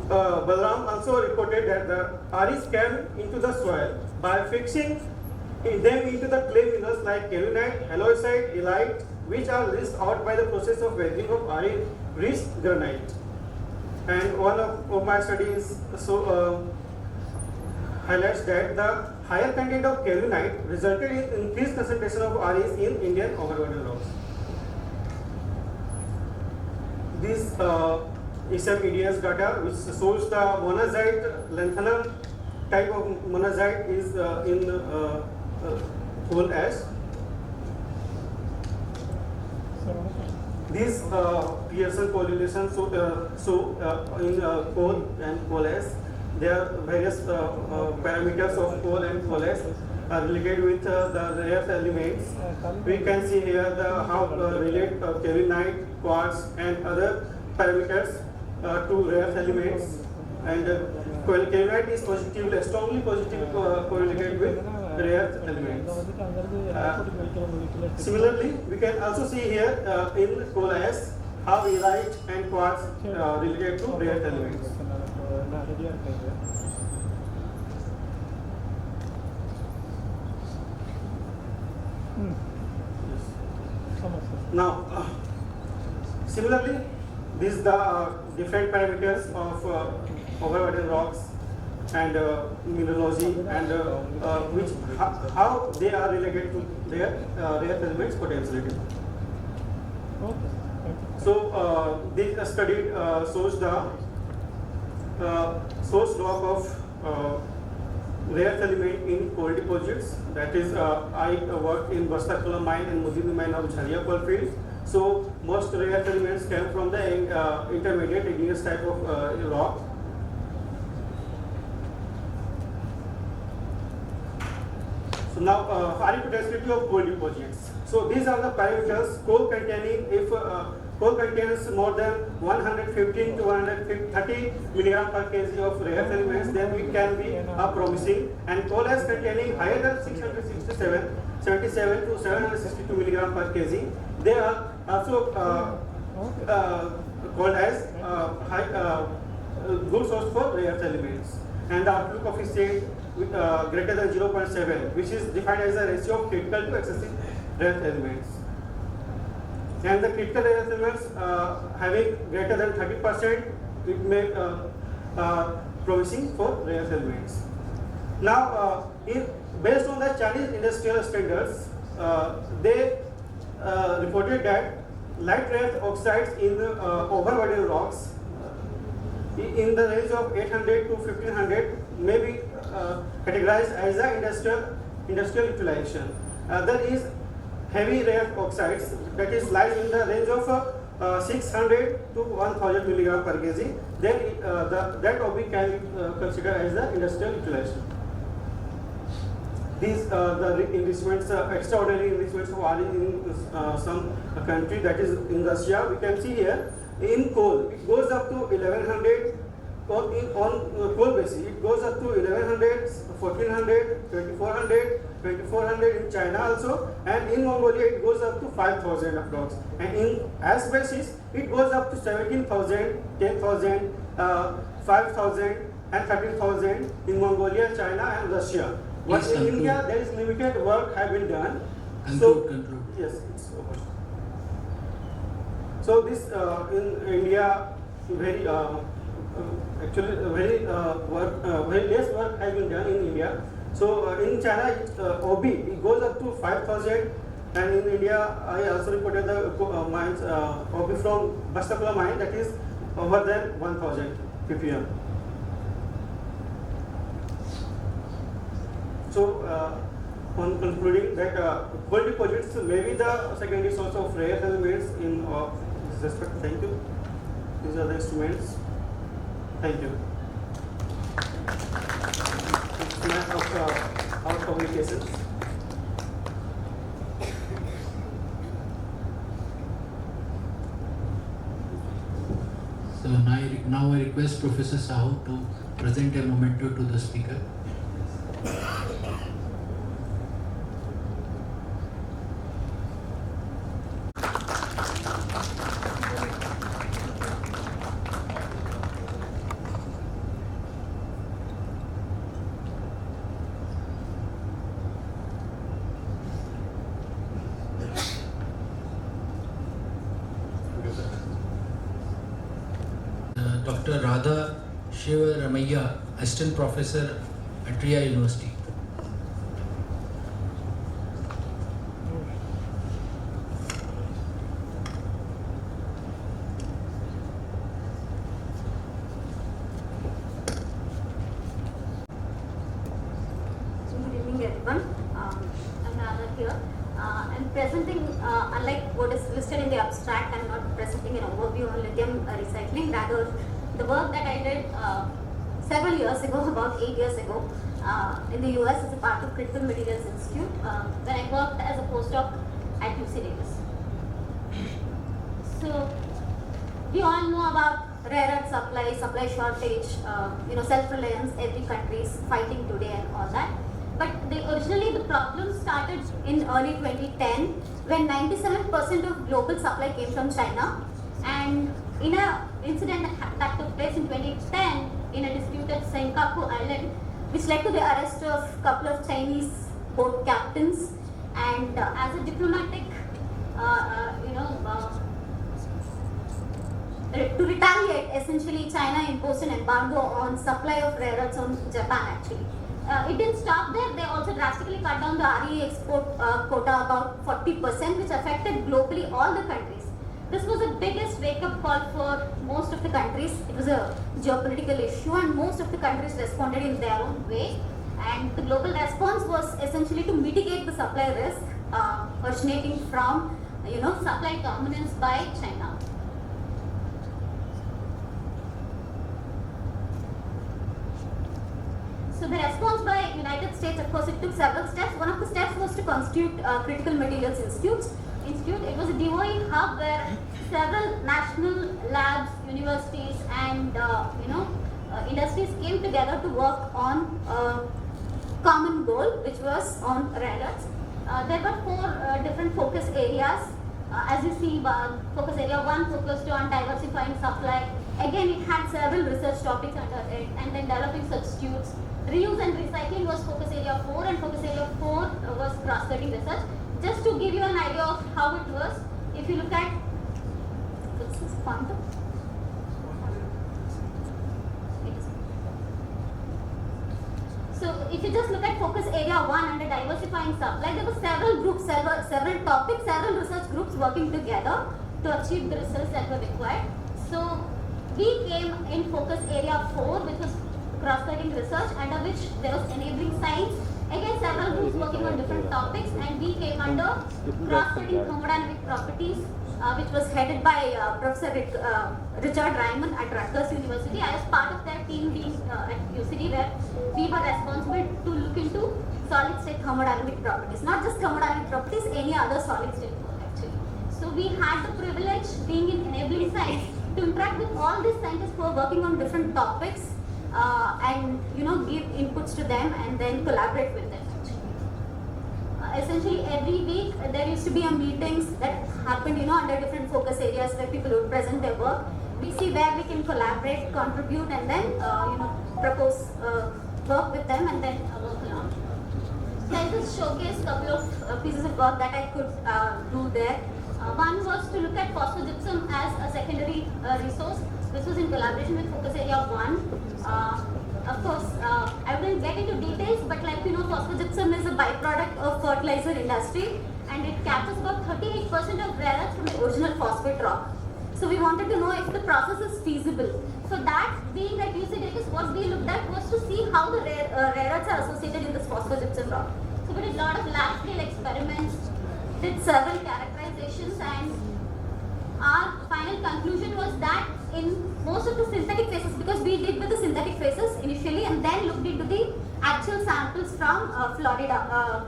Balaram also reported that the REs came into the soil by fixing them into the clay minerals like kevinite, halloysite, illite, which are leached out by the process of weathering of RE-rich granite. And one of my studies highlights that the higher content of kevinite resulted in increased concentration of REs in Indian overburden rocks. This EDS data, which shows the monazite lanthanum type of monazite is in coal ash. These Pearson correlations show in coal and coal ash, there are various parameters of coal and coal ash related with the rare elements. We can see here how relate kevinite, quartz, and other parameters to rare elements. And kevinite is strongly positive correlated with rare elements. Similarly, we can also see here in coal ash how elite and quartz related to rare elements. Now, similarly, these the different parameters of overburden rocks and mineralogy and how they are related to their rare elements potentiality. So this study shows the source rock of rare element in coal deposits. That is, I worked in Bastakula mine and Mudini mine of Jharia coal field. So most rare elements came from the intermediate igneous type of rock. So now, high potentiality of coal deposits. So these are the parameters coal containing. If coal contains more than 115 to 130 milligram per kg of rare elements, then we can be promising. And coal ash containing higher than 77 to 762 milligram per kg, they are also called as good source for rare elements. And the outlook coefficient greater than 0.7, which is defined as a ratio of critical to excessive rare elements. And the critical rare elements having greater than 30%, it may promising for rare elements. Now, based on the Chinese industrial standards, they reported that light rare oxides in overburden rocks in the range of 800 to 1500 may be categorized as a industrial utilization. There is heavy rare oxides that is lies in the range of 600 to 1000 milligram per kg. Then that OB can be considered as the industrial utilization. These the enrichments, extraordinary enrichments are in some country, that is in Russia. We can see here in coal it goes up to 1100. On coal basis, it goes up to 1100, 1400, 2400 in China also, and in Mongolia it goes up to 5000 approx. And in ash basis, it goes up to 17,000, 10,000, 5,000, and 13,000 in Mongolia, China, and Russia. But in India, there is limited work have been done. Conclude. Yes, it's over. So this in India very. Actually, very less work has been done in India. So in China, OB it goes up to 5,000, and in India, I also reported the mines OB from Bastakula mine that is over than 1,000 ppm. So on concluding that coal deposits may be the secondary source of rare elements in this respect. Thank you. These are the instruments. Thank you. It's map of our communications. So now I request Professor Sahu to present a memento to the speaker. Dr. Radha Shivaramaya, Assistant Professor at Triya University. Good evening, everyone. I'm Radha here. I'm presenting, unlike what is listed in the abstract, I'm not presenting an overview on lithium recycling. Rather, the work that I did several years ago, about 8 years ago, in the US as a part of Critical Materials Institute, when I worked as a postdoc at UC Davis. So, we all know about rare earth supply shortage, self-reliance, every country is fighting today and all that. but originally the problem started in early 2010 when 97% of global supply came from China, and in an incident that took place in 2010 in a disputed Senkaku Island, which led to the arrest of a couple of Chinese boat captains, and as a diplomatic, to retaliate, essentially China imposed an embargo on supply of rare earths on Japan actually. It didn't stop there, they also drastically cut down the RE export quota about 40%, which affected globally all the countries. This was the biggest wake-up call for most of the countries. It was a geopolitical issue and most of the countries responded in their own way. And the global response was essentially to mitigate the supply risk originating from supply dominance by China. So the response by United States, of course, it took several steps. One of the steps was to constitute Critical Materials Institute. It was a DOE hub where several national labs, universities, and industries came together to work on a common goal, which was on rare earths. There were 4 different focus areas. As you see, focus area 1 focused on diversifying supply. Again, it had several research topics under it, and then developing substitutes. Reuse and recycling was focus area 4, and focus area 4 was cross-cutting research. Just to give you an idea of how it was, if you look at quantum. So if you just look at focus area 1 under diversifying supply, there were several groups, several topics, several research groups working together to achieve the results that were required. So we came in focus area 4, which was cross-cutting research, under which there was enabling science. Again, several groups working on different topics, and we came under cross-cutting thermodynamic properties, which was headed by Professor Richard Ryman at Rutgers University. I was part of that team being at UCD, where we were responsible to look into solid-state thermodynamic properties, not just thermodynamic properties, any other solid-state actually. So we had the privilege, being in enabling science, to interact with all these scientists who are working on different topics, and give inputs to them and then collaborate with them. Essentially every week there used to be a meetings that happened under different focus areas where people would present their work. We see where we can collaborate, contribute, and then propose work with them and then work along. So I just showcase a couple of pieces of work that I could do there. One was to look at phosphogypsum as a secondary resource. This was in collaboration with focus area 1. Of course, I wouldn't get into details, but phosphogypsum is a byproduct of fertilizer industry, and it captures about 38% of rare earths from the original phosphate rock. So we wanted to know if the process is feasible. So that, being at UCD, what we looked at was to see how the rare earths are associated in this phosphogypsum rock. So we did a lot of lab-scale experiments, did several characterizations, and our final conclusion was that in most of the synthetic phases, because we did with the synthetic phases initially and then looked into the actual samples from Florida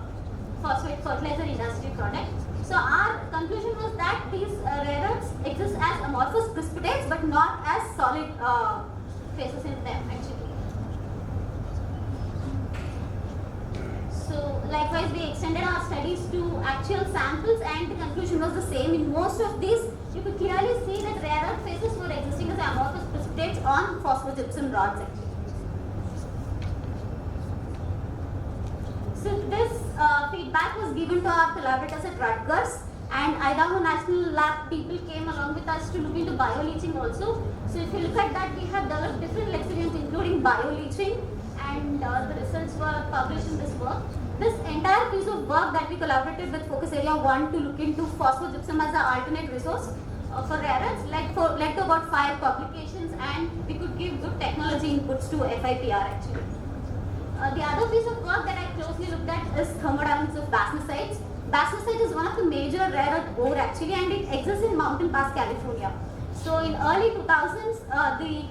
phosphate fertilizer industry product. So our conclusion was that these rare earths exist as amorphous precipitates but not as solid phases in them actually. So likewise we extended our studies to actual samples, and the conclusion was the same. In most of these, you could clearly see that rare earth phases were existing as amorphous precipitates on phosphogypsum rods actually. So this feedback was given to our collaborators at Rutgers, and Idaho National Lab people came along with us to look into bioleaching also. So if you look at that, we have developed different experiments including bioleaching, and the results were published in this work. This entire piece of work that we collaborated with Focus Area 1 to look into phosphogypsum as an alternate resource for rare earths led to about 5 publications, and we could give good technology inputs to FIPR actually. The other piece of work that I closely looked at is thermodynamics of bastnasites. Bastnasite is one of the major rare earth ore actually, and it exists in Mountain Pass, California. So in early 2000s, the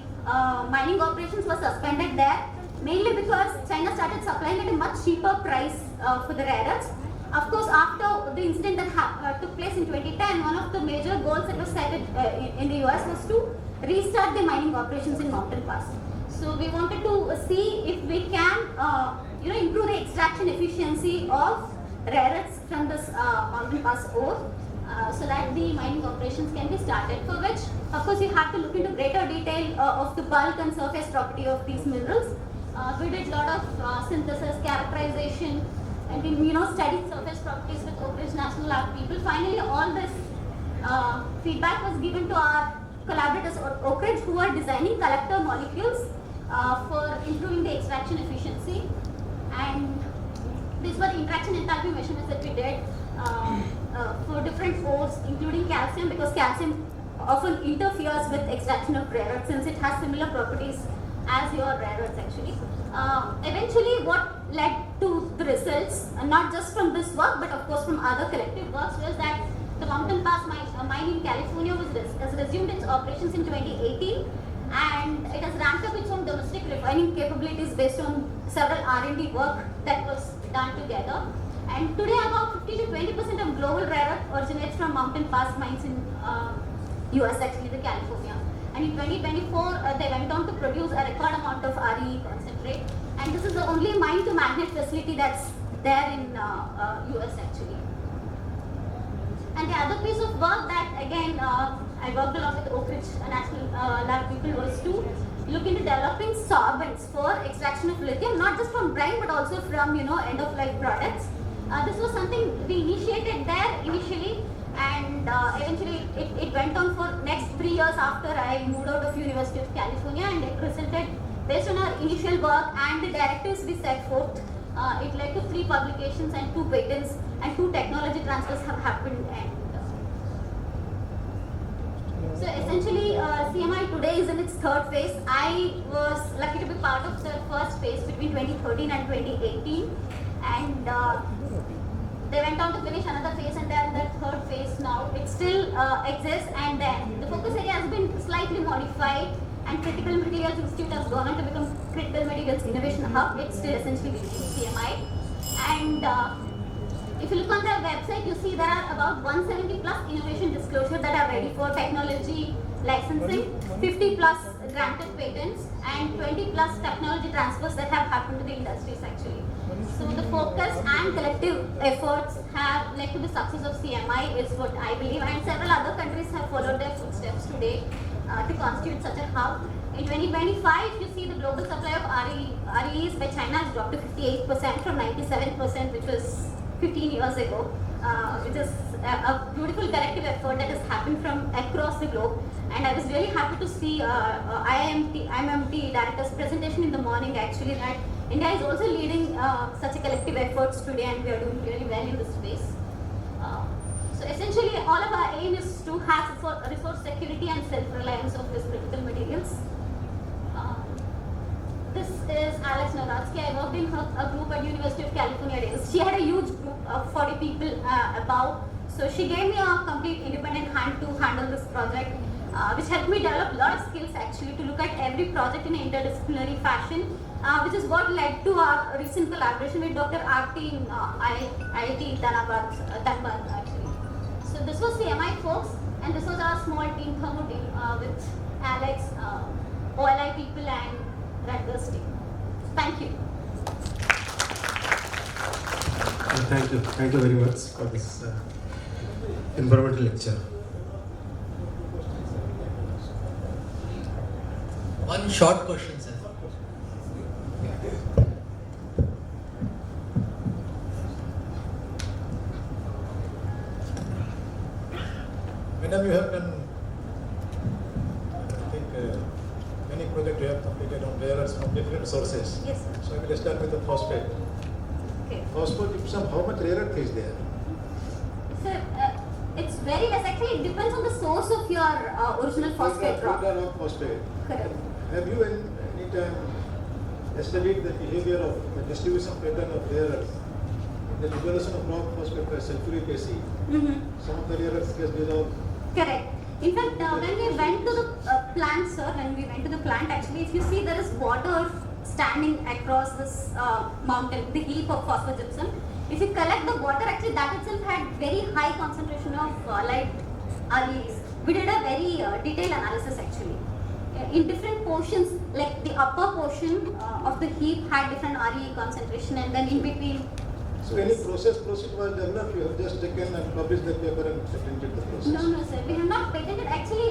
mining operations were suspended there, mainly because China started supplying at a much cheaper price for the rare earths. Of course, after the incident that took place in 2010, one of the major goals that was set in the US was to restart the mining operations in Mountain Pass. So we wanted to see if we can improve the extraction efficiency of rare earths from this mountain pass ore, so that the mining operations can be started. For which, of course, you have to look into greater detail of the bulk and surface property of these minerals. We did a lot of synthesis, characterization, and we studied surface properties with Oak Ridge National Lab people. Finally, all this feedback was given to our collaborators at Oak Ridge, who are designing collector molecules for improving the extraction efficiency. And these were the interaction enthalpy measurements that we did for different ores, including calcium, because calcium often interferes with extraction of rare earths since it has similar properties as your rare earths actually. Eventually, what led to the results, not just from this work but of course from other collective works, was that the Mountain Pass mine in California has resumed its operations in 2018, and it has ramped up its own domestic refining capabilities based on several R&D work that was done together. And today about 50 to 20% of global rare earth originates from Mountain Pass mines in US, actually the California. And in 2024, they went on to produce a record amount of RE concentrate. And this is the only mine to magnet facility that's there in US actually. And the other piece of work that again I worked along with Oak Ridge National Lab people was to look into developing sorbents for extraction of lithium, not just from brine but also from end of life products. This was something we initiated there initially, and eventually it went on for next 3 years after I moved out of University of California, and it resulted, based on our initial work and the directives we set forth, it led to 3 publications and 2 patents, and 2 technology transfers have happened. And so essentially CMI today is in its 3rd phase. I was lucky to be part of the first phase between 2013 and 2018, and they went on to finish another phase, and they're in the 3rd phase now. It still exists, and then the focus area has been slightly modified, and Critical Materials Institute has gone on to become Critical Materials Innovation Hub. It's still essentially CMI. And if you look on their website, you see there are about 170 plus innovation disclosure that are ready for technology licensing, 50 plus granted patents, and 20 plus technology transfers that have happened to the industries actually. So the focus and collective efforts have led to the success of CMI is what I believe, and several other countries have followed their footsteps today to constitute such a hub. In 2025, you see the global supply of REs by China has dropped to 58% from 97%, which was 15 years ago, which is a beautiful collective effort that has happened from across the globe. And I was really happy to see IMMT director's presentation in the morning actually, that India is also leading such a collective efforts today, and we are doing really well in this space. So essentially all of our aim is to have resource security and self-reliance of these critical materials. This is Alex Navratsky. I worked in a group at University of California Davis. She had a huge group of 40 people above. So she gave me a complete independent hand to handle this project, which helped me develop a lot of skills actually to look at every project in an interdisciplinary fashion, which is what led to our recent collaboration with Dr. Aarti in IIT Dhanbad actually. So this was CMI folks, and this was our small team, thermo team, with Alex, OLI people, and Rutgers team. Thank you. Thank you very much for this informative lecture. One short question, sir. Madam, you have done, I think, many projects you have completed on rare earths from different sources. Yes, sir. So I will start with the phosphate. Okay. Phosphogypsum, how much rare earth is there? Sir, it's very less. Actually, it depends on the source of your original phosphate rock. Rock phosphate. Correct. Have you any time studied the behavior of the distribution pattern of rare earths in the dissolution of rock phosphate by sulfuric acid? Some of the rare earths get dissolved. Correct. In fact, when we went to the plant, sir, actually, if you see there is water standing across this mountain, the heap of phosphogypsum. If you collect the water, actually that itself had very high concentration of light REs. We did a very detailed analysis actually. in different portions, like the upper portion of the heap had different RE concentration, and then in between. So any process was developed, you have just taken and published the paper and patented the process? No, sir, we have not patented. Actually,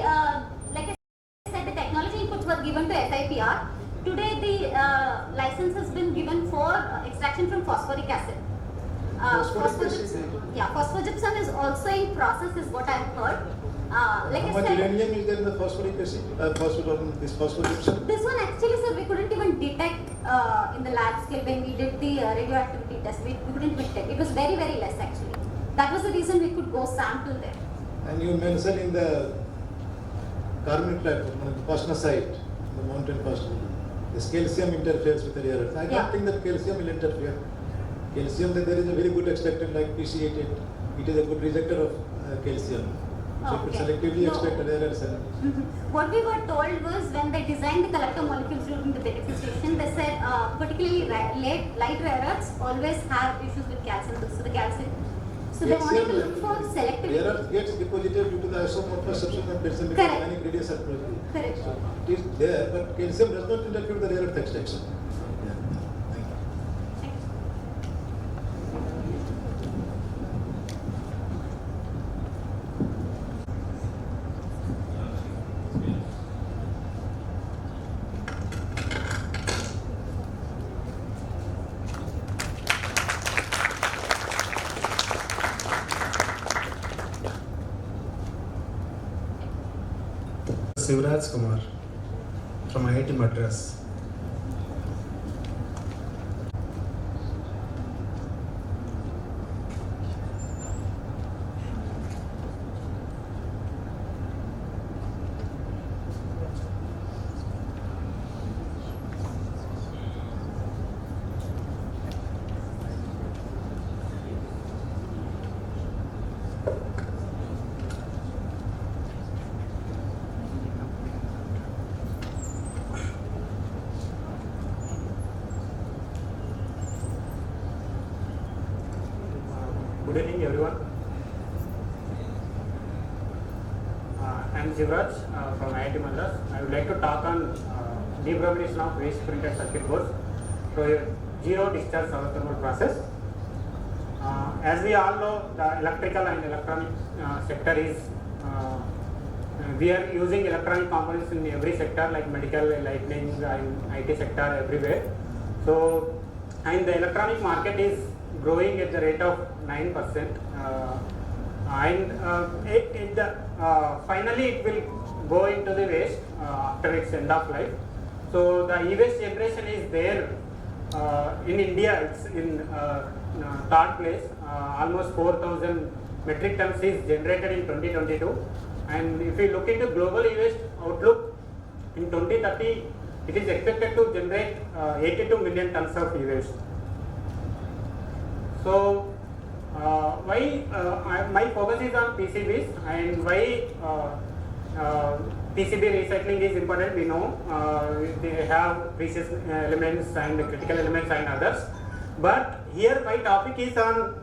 like I said, the technology inputs were given to SIPR. Today, the license has been given for extraction from phosphoric acid. Phosphogypsum. Yeah, phosphogypsum is also in process, is what I have heard. Like How much uranium is there in the phosphoric acid? This phosphogypsum? This one actually, sir, we couldn't even detect in the lab scale when we did the radioactivity test. We couldn't detect. It was very, very less actually. That was the reason we could go sample there. And you mentioned in the carbonate platform, the phosphonite, the mountain phosphonate, this calcium interferes with the rare earth. I don't think that calcium will interfere. Calcium, there is a very good extractant like PC88. It is a good rejector of calcium. So it could selectively extract the rare earths. What we were told was when they designed the collector molecules during the beneficiation, they said particularly light rare earths always have issues with calcium. So the calcium. So they wanted to look for selectivity. Rare earth gets deposited due to the isomorphous substance of calcium because ionic radius approach. Correct. So it is there, but calcium does not interfere with the rare earth extraction. Kumari from IIT Madras. Good evening, everyone. I'm Shivraj from IIT Madras. I would like to talk on debromination of waste printed circuit boards through a zero discharge solar thermal process. As we all know, the electrical and electronic sector is we are using electronic components in every sector, like medical, lighting, and IT sector everywhere. So, and the electronic market is growing at the rate of 9%, finally it will go into the waste after its end of life. So the e-waste generation is there in India. It's in third place. Almost 4,000 metric tons is generated in 2022. And if we look into global e-waste outlook, in 2030 it is expected to generate 82 million tons of e-waste. So why my focus is on PCBs, and why PCB recycling is important. We know they have precious elements and critical elements and others, but here my topic is on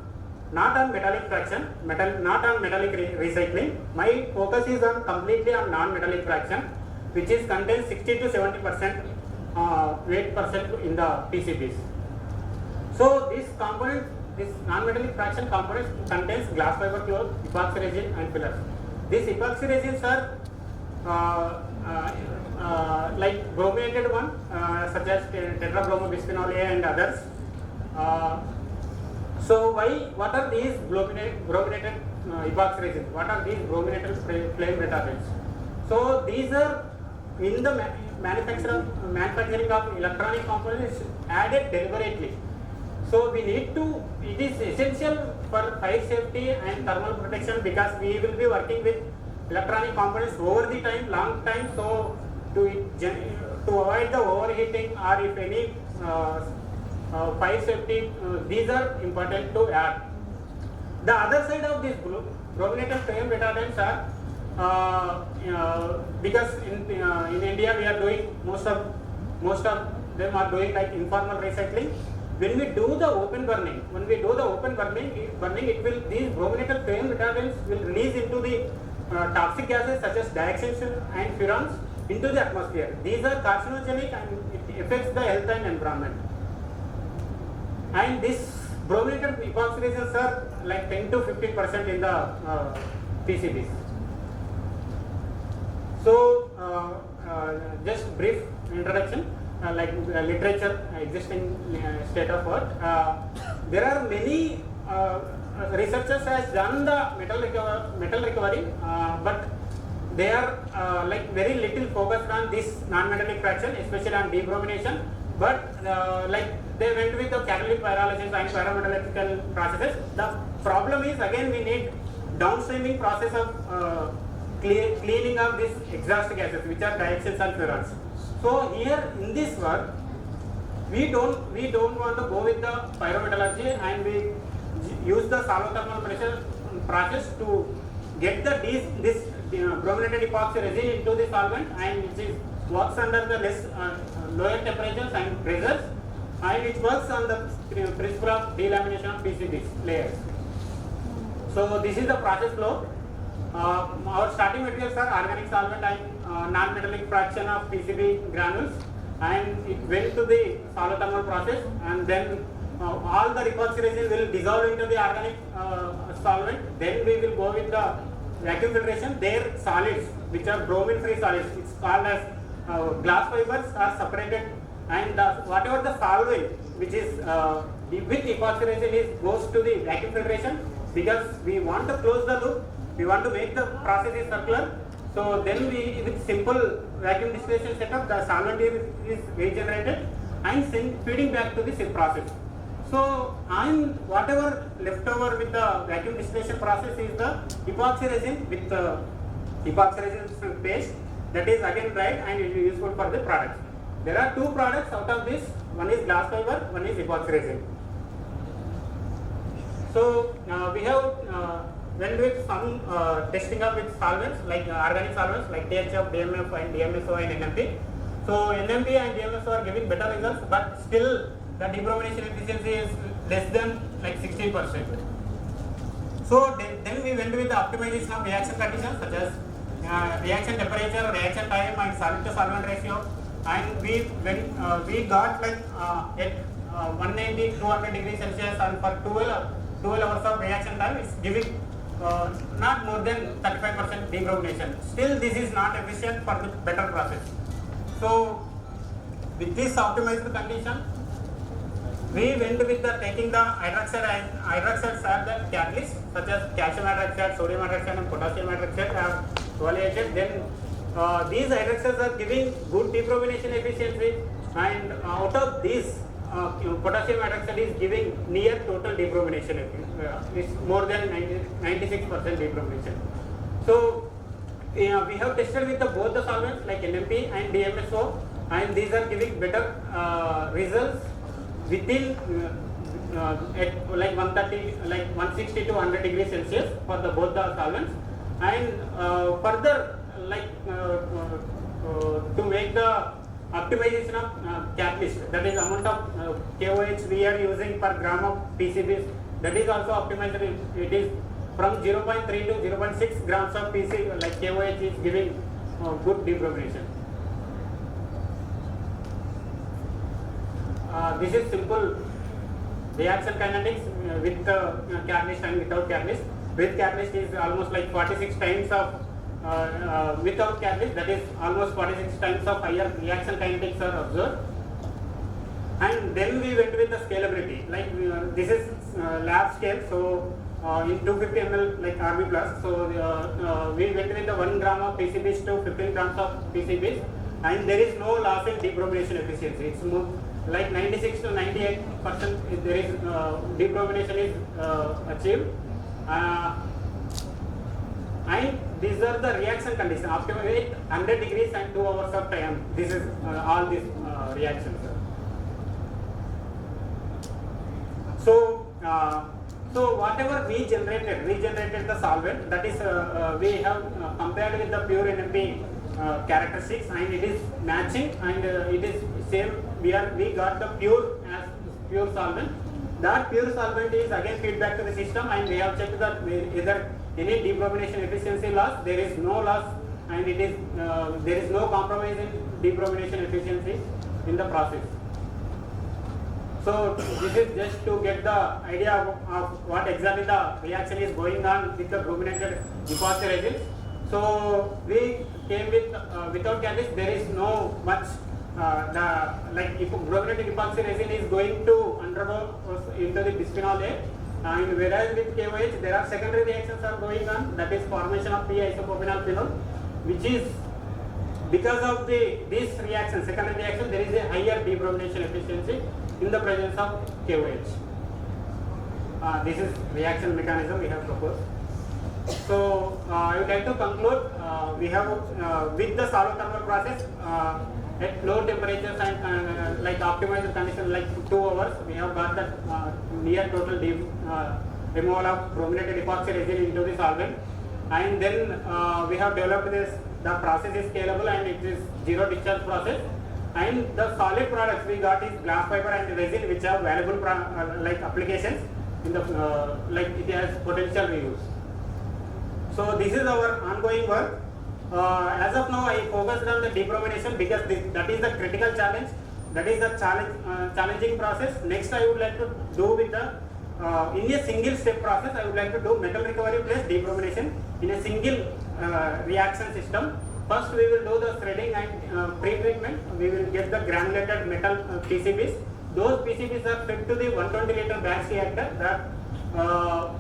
not on metallic fraction, not on metallic recycling. My focus is on completely on non-metallic fraction, which is contains 60 to 70% weight percent in the PCBs. So this component, this non-metallic fraction component contains glass fiber cloth, epoxy resin and fillers. These epoxy resins are like brominated one, such as tetrabromobisphenol A and others. So what are these brominated epoxy resins? What are these brominated flame retardants? So these are in the manufacturing of electronic components added deliberately. So we need to, it is essential for fire safety and thermal protection, because we will be working with electronic components over the time, long time. So to avoid the overheating, or if any fire safety, these are important to add. The other side of these brominated flame retardants are because in India we are doing most of them are doing like informal recycling. When we do the open burning, it will, these brominated flame retardants will release into the toxic gases such as dioxins and furans, into the atmosphere. These are carcinogenic and it affects the health and environment. And this brominated epoxy resins are like 10 to 15% in the PCBs. So just brief introduction, literature, existing state of art. There are many researchers has done the metal recovery, but they are like very little focused on this non-metallic fraction, especially on debromination. But like they went with the catalytic pyrolysis and pyrometallurgical processes. The problem is again we need downstreaming process of cleaning of these exhaust gases, which are dioxins and furans. So here in this work, we don't want to go with the pyrometallurgy, and we use the solvothermal pressure process to get this brominated epoxy resin into the solvent, and which works under the lower temperatures and pressures, and it works on the principle of delamination of PCB layers. So this is the process flow. Our starting materials are organic solvent and non-metallic fraction of PCB granules, and it went to the solvothermal process, and then all the epoxy resin will dissolve into the organic solvent. Then we will go with the vacuum filtration. Their solids, which are bromine-free solids, it's called as glass fibers, are separated, and whatever the solvent which is with epoxy resin goes to the vacuum filtration, because we want to close the loop. We want to make the process is circular. So then we, with simple vacuum distillation setup, the solvent is regenerated and feeding back to the process. So whatever left over with the vacuum distillation process is the epoxy resin with the epoxy resin paste, that is again dried and it is useful for the products. There are two products out of this. One is glass fiber, one is epoxy resin. So we have went with some testing up with solvents like organic solvents like THF, DMF and DMSO and NMP. So NMP and DMSO are giving better results, but still the debromination efficiency is less than like 16%. So then we went with the optimization of reaction conditions such as reaction temperature, reaction time and solvent to solvent ratio, and we got like at 190, 200 degrees Celsius, and for 12 hours of reaction time it's giving not more than 35% debromination. Still this is not efficient for the better process. So with this optimized condition, we went with the taking the hydroxides as the catalyst, such as calcium hydroxide, sodium hydroxide and potassium hydroxide are evaluated. Then these hydroxides are giving good debromination efficiency, and out of these potassium hydroxide is giving near total debromination. It's more than 96% debromination. So we have tested with both the solvents like NMP and DMSO, and these are giving better results within at like 130, like 160 to 100 degrees Celsius for both the solvents, and further like to make the optimization of catalyst, that is amount of KOH we are using per gram of PCBs, that is also optimized. It is from 0.3 to 0.6 grams of PC like KOH is giving good debromination. This is simple reaction kinetics with catalyst and without catalyst. With catalyst is almost like 46 times of without catalyst, that is almost 46 times of higher reaction kinetics are observed. And then we went with the scalability, like this is lab scale, so in 250 ml like RB plus, so we went with the 1 gram of PCBs to 15 grams of PCBs, and there is no loss in debromination efficiency. It's more like 96 to 98% there is debromination is achieved. And these are the reaction conditions. After 100 degrees and 2 hours of time, this is all these reactions. So whatever we generated the solvent, that is we have compared with the pure NMP characteristics, and it is matching, and it is same. We got the pure as pure solvent. That pure solvent is again feedback to the system, and we have checked that either any debromination efficiency loss, there is no loss and it is there is no compromise in debromination efficiency in the process. So this is just to get the idea of what exactly the reaction is going on with the brominated epoxy resin. So we came with without catalyst there is no much if brominated epoxy resin is going to undergo into the bisphenol A, and whereas with KOH there are secondary reactions are going on, that is formation of p-isopropanol phenol, which is because of this reaction, secondary reaction, there is a higher debromination efficiency in the presence of KOH. This is reaction mechanism we have proposed. So I would like to conclude. We have with the solvothermal process at low temperatures and like optimized condition like 2 hours, we have got the near total removal of brominated epoxy resin into the solvent, and then we have developed this. The process is scalable and it is zero discharge process. And the solid products we got is glass fiber and resin, which are valuable like applications in the like it has potential reuse. So this is our ongoing work. As of now, I focused on the debromination because that is the critical challenge. That is the challenging process. Next, I would like to do with the in a single step process. I would like to do metal recovery plus debromination in a single reaction system. First, we will do the threading and pre-treatment. We will get the granulated metal PCBs. Those PCBs are fed to the 120 liter batch reactor.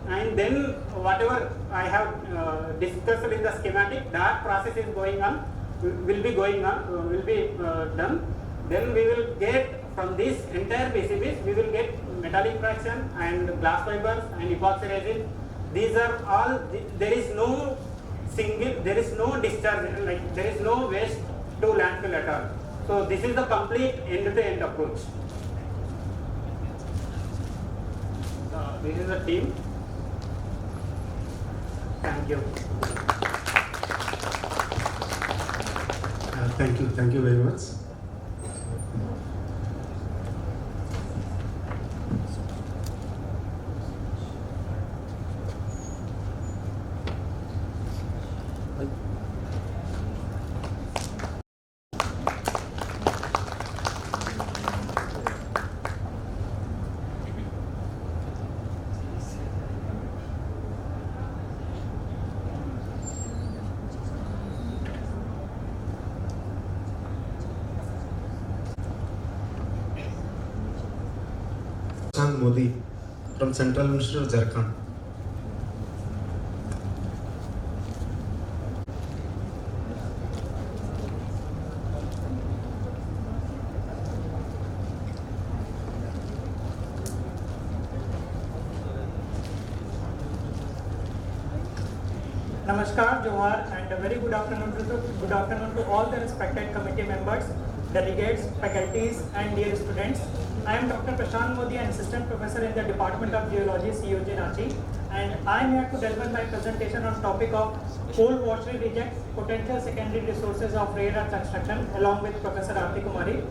And then whatever I have discussed in the schematic, that process is going on, will be done. Then we will get from this entire PCBs, we will get metallic fraction and glass fibers and epoxy resin. These are all, there is no discharge, like there is no waste to landfill at all. So this is the complete end-to-end approach. This is the team. Thank you. Thank you very much. Modi from Central Ministry of Jharkhand. Namaskar, Johar, and a very good afternoon to all the respected committee members, delegates, faculties, and dear students. I am Dr. Prashant Modi, an assistant professor in the Department of Geology, COG Ranchi, and I am here to deliver my presentation on topic of coal washery rejects, potential secondary resources of rare earth extraction, along with Professor Aarti Kumari.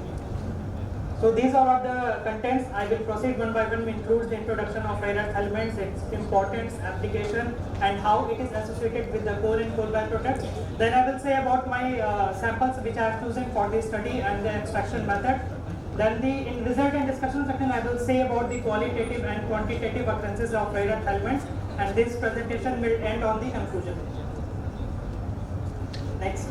So these are the contents. I will proceed one by one, which includes the introduction of rare earth elements, its importance, application, and how it is associated with the coal and coal byproducts. Then I will say about my samples which I have chosen for this study and the extraction method. Then in result and discussion section, I will say about the qualitative and quantitative occurrences of rare earth elements, and this presentation will end on the conclusion. Next.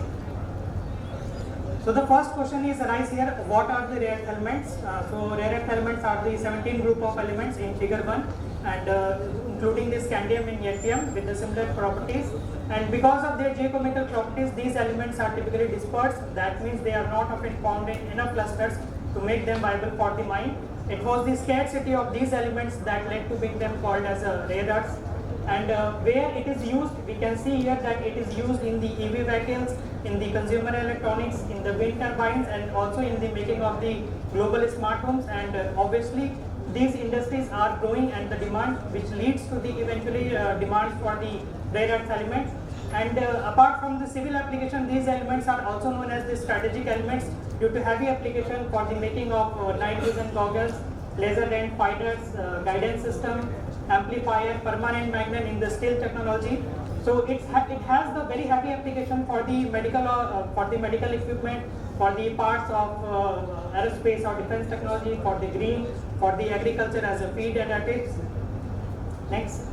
So the first question is arise here, what are the rare earth elements? So rare earth elements are the 17 group of elements in figure 1, and including the scandium and yttrium with the similar properties. And because of their geochemical properties, these elements are typically dispersed. That means they are not often found in enough clusters to make them viable for the mine. It was the scarcity of these elements that led to being them called as rare earths. And where it is used, we can see here that it is used in the EV vehicles, in the consumer electronics, in the wind turbines, and also in the making of the global smart homes. And obviously, these industries are growing, and the demand, which leads to the eventually demand for the rare earth elements. And apart from the civil application, these elements are also known as the strategic elements due to heavy application for the making of night vision goggles, laser range fighters, guidance system, amplifier, permanent magnet in the steel technology. So it has the very heavy application for the medical equipment, for the parts of aerospace or defense technology, for the green, for the agriculture as a feed additives. Next.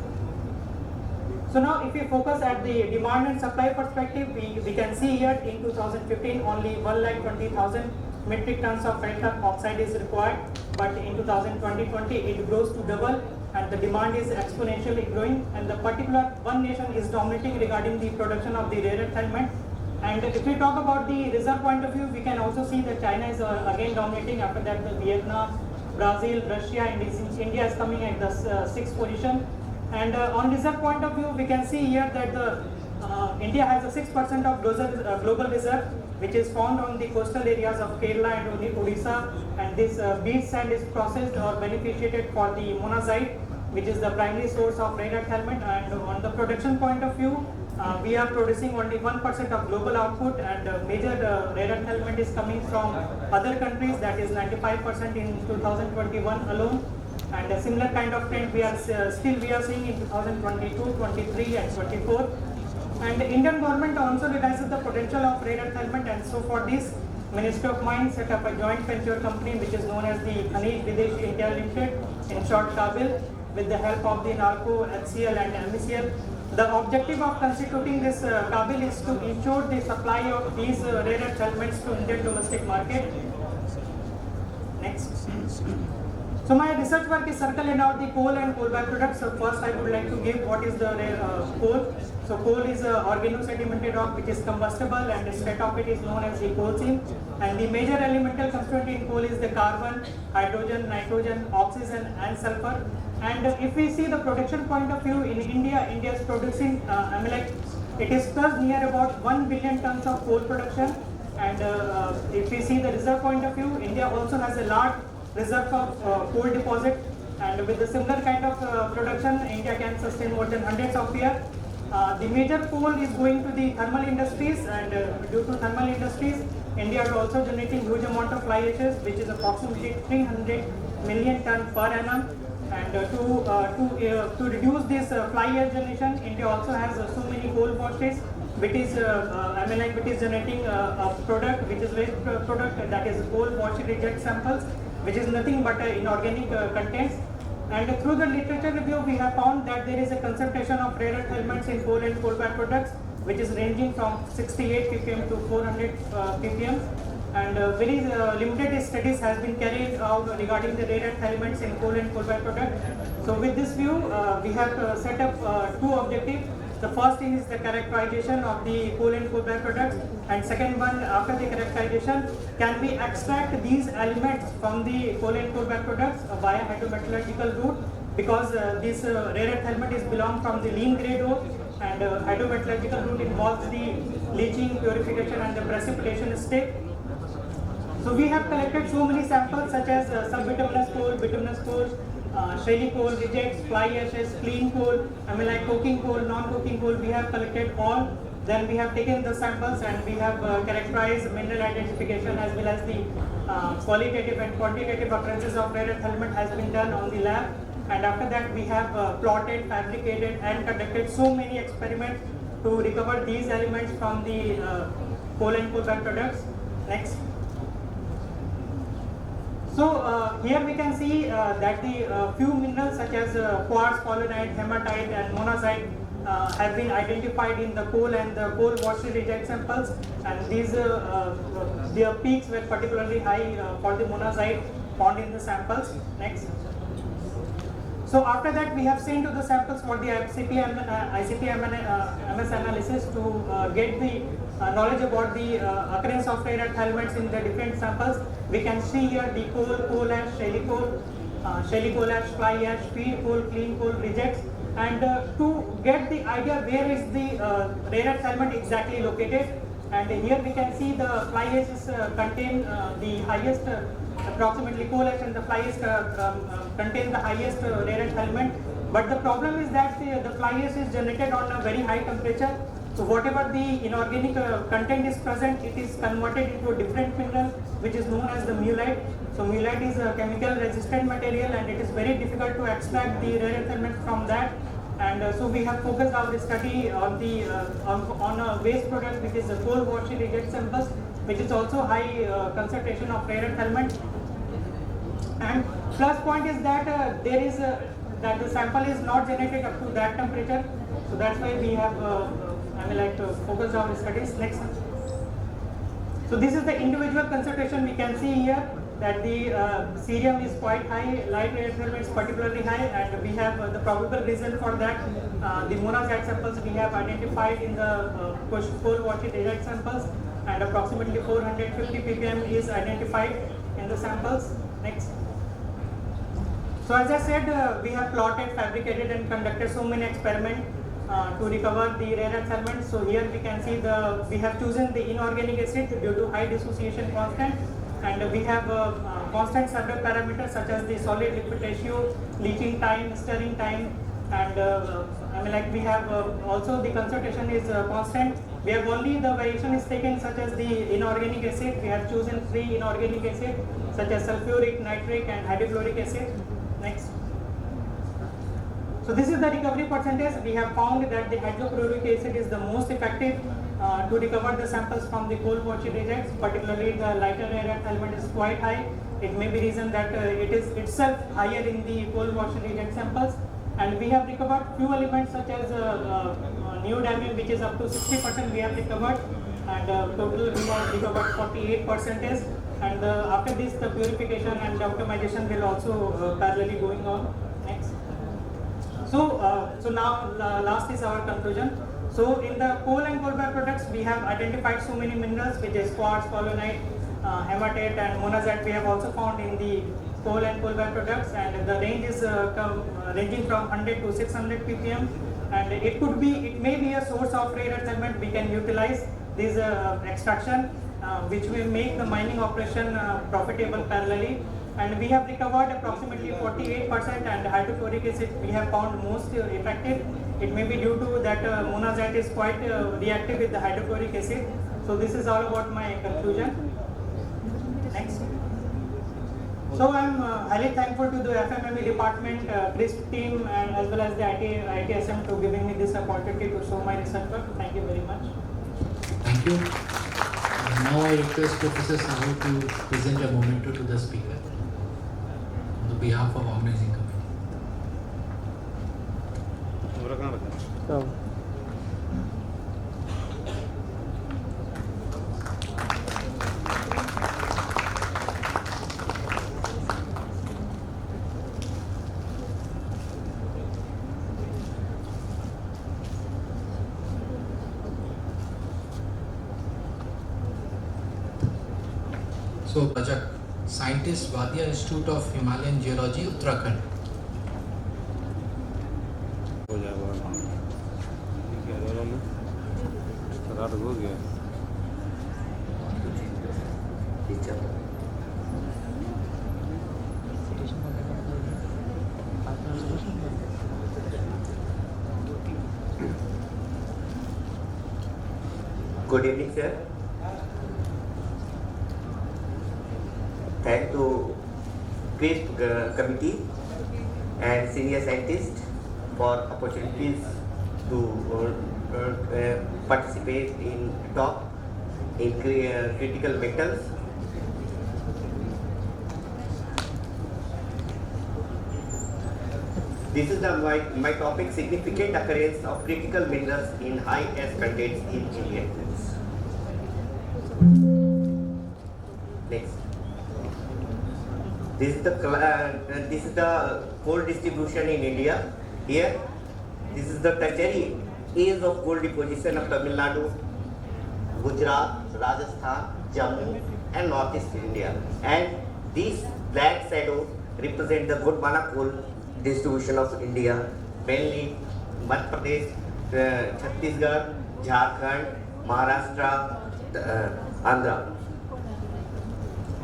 So now if we focus at the demand and supply perspective, we can see here in 2015 only 1,20,000 metric tons of ferrous oxide is required, but in 2020 it grows to double, and the demand is exponentially growing, and the particular one nation is dominating regarding the production of the rare earth element. And if we talk about the reserve point of view, we can also see that China is again dominating. After that, the Vietnam, Brazil, Russia, and India is coming at the sixth position. And on reserve point of view, we can see here that India has a 6% of global reserve, which is found on the coastal areas of Kerala and Odisha. And this beach sand is processed or beneficiated for the monazite, which is the primary source of rare earth element. And on the production point of view, we are producing only 1% of global output, and major rare earth element is coming from other countries, that is 95% in 2021 alone. And a similar kind of trend we are seeing in 2022, 23 and 24. And the Indian government also realizes the potential of rare earth element, and so for this, Ministry of Mines set up a joint venture company which is known as the Khanij Videsh India Limited, in short Kabil, with the help of the NARCO, HCL and MECL. The objective of constituting this Kabil is to ensure the supply of these rare earth elements to Indian domestic market. Next. So my research work is circling around the coal and coal byproducts. So first I would like to give what is the coal. So coal is a organosedimentary rock which is combustible, and the state of it is known as the coal seam. And the major elemental constituent in coal is the carbon, hydrogen, nitrogen, oxygen and sulfur. And if we see the production point of view in India, India is producing, it is plus near about 1 billion tons of coal production. And if we see the reserve point of view, India also has a large reserve of coal deposit, and with the similar kind of production, India can sustain more than hundreds of years. The major coal is going to the thermal industries, and due to thermal industries, India is also generating huge amount of fly ashes, which is approximately 300 million ton per annum. And to reduce this fly ash generation, India also has so many coal washes, which is which is generating a product which is waste product, that is coal wash reject samples, which is nothing but inorganic contents. And through the literature review, we have found that there is a concentration of rare earth elements in coal and coal byproducts, which is ranging from 68 ppm to 400 ppm. And very limited studies has been carried out regarding the rare earth elements in coal and coal byproducts. So with this view, we have set up two objectives. The first is the characterization of the coal and coal byproducts, and second one, after the characterization, can we extract these elements from the coal and coal byproducts via hydrometallurgical route, because this rare earth element is belong from the lean grade ore, and hydrometallurgical route involves the leaching, purification and the precipitation step. So we have collected so many samples such as subbituminous coal, bituminous coal, shaly coal, rejects, fly ashes, clean coal, coking coal, non-coking coal. We have collected all. Then we have taken the samples and we have characterized mineral identification as well as the qualitative and quantitative occurrences of rare earth element has been done on the lab. And after that we have plotted, fabricated and conducted so many experiments to recover these elements from the coal and coal byproducts. Next. So here we can see that the few minerals such as quartz, polonite, hematite and monazite have been identified in the coal and the coal wash reject samples, and these their peaks were particularly high for the monazite found in the samples. Next. So after that we have sent to the samples for the ICP-MS analysis to get the knowledge about the occurrence of rare earth elements in the different samples. We can see here the coal ash, shaly coal ash, fly ash, feed coal, clean coal, rejects. And to get the idea where is the rare earth element exactly located, and here we can see the fly ashes contain the highest, approximately coal ash and the fly ash contain the highest rare earth element. But the problem is that the fly ash is generated on a very high temperature, So whatever the inorganic content is present, it is converted into a different mineral which is known as the mullite. So mullite is a chemical resistant material and it is very difficult to extract the rare earth element from that. And so we have focused our study on the on a waste product which is a coal washed reject samples, which is also high concentration of rare earth element. And plus point is that that the sample is not generated up to that temperature. So that's why we have focused our studies. Next. So this is the individual concentration. We can see here that the cerium is quite high, light rare earth element is particularly high, and we have the probable reason for that. The monazite samples we have identified in the coal washed reject samples, and approximately 450 ppm is identified in the samples. Next. So as I said, we have plotted, fabricated and conducted so many experiments to recover the rare earth elements. So here we can see we have chosen the inorganic acid due to high dissociation constant, and we have constant several parameters such as the solid liquid ratio, leaching time, stirring time, and we have also the concentration is constant. We have only the variation is taken such as the inorganic acid. We have chosen 3 inorganic acid such as sulfuric, nitric and hydrochloric acid. Next. So this is the recovery percentage. We have found that the hydrochloric acid is the most effective to recover the samples from the coal washed rejects, particularly the lighter rare earth element is quite high. It may be reason that it is itself higher in the coal washed reject samples. And we have recovered few elements such as neodymium, which is up to 60% we have recovered, and total we have recovered 48%. And after this, the purification and optimization will also parallelly going on. Next. So now last is our conclusion. So in the coal and coal byproducts, we have identified so many minerals, which is quartz, colonite, hematite, and monazite. We have also found in the coal and coal byproducts, and the range is ranging from 100 to 600 ppm. And it may be a source of rare earth element. We can utilize this extraction, which will make the mining operation profitable parallelly. And we have recovered approximately 48%, and hydrochloric acid we have found most effective. It may be due to that monazite is quite reactive with the hydrochloric acid. So this is all about my conclusion. Next. So I am highly thankful to the FMME department, CRISP team, and as well as the ITSM to giving me this opportunity to show my research work. Thank you very much. Thank you. Now I request Professor Sahu to present a memento to the speaker on behalf of organizing committee. So, Rajak, scientist, Wadia Institute of Himalayan Geology, Uttarakhand. Good evening, sir. Thank to CRISP committee and senior scientists for opportunities to participate in talk in critical metals. This is my topic: significant occurrence of critical minerals in high S contents in reactors. Next. This is the coal distribution in India. Here, this is the tertiary age of coal deposition of Tamil Nadu, Gujarat, Rajasthan, Jammu, and Northeast India. And these black shadows represent the Gondwana coal distribution of India, mainly Madhya Pradesh, Chhattisgarh, Jharkhand, Maharashtra, Andhra.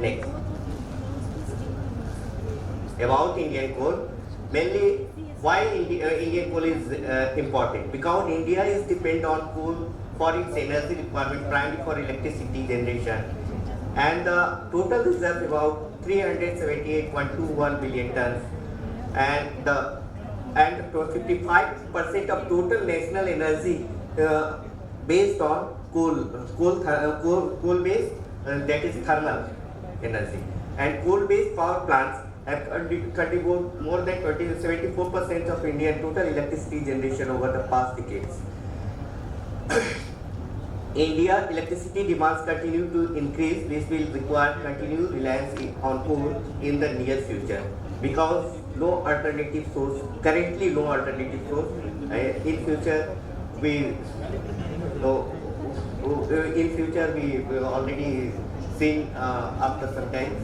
Next. About Indian coal, mainly why Indian coal is important? Because India is dependent on coal for its energy requirement, primarily for electricity generation, and the total reserve about 378.21 billion tons, and 55% of total national energy based on coal based, that is thermal energy, and coal based power plants have contributed more than 74% of Indian total electricity generation over the past decades. India electricity demands continue to increase. This will require continued reliance on coal in the near future because no alternative source, currently no alternative source. In future we already seen after some time.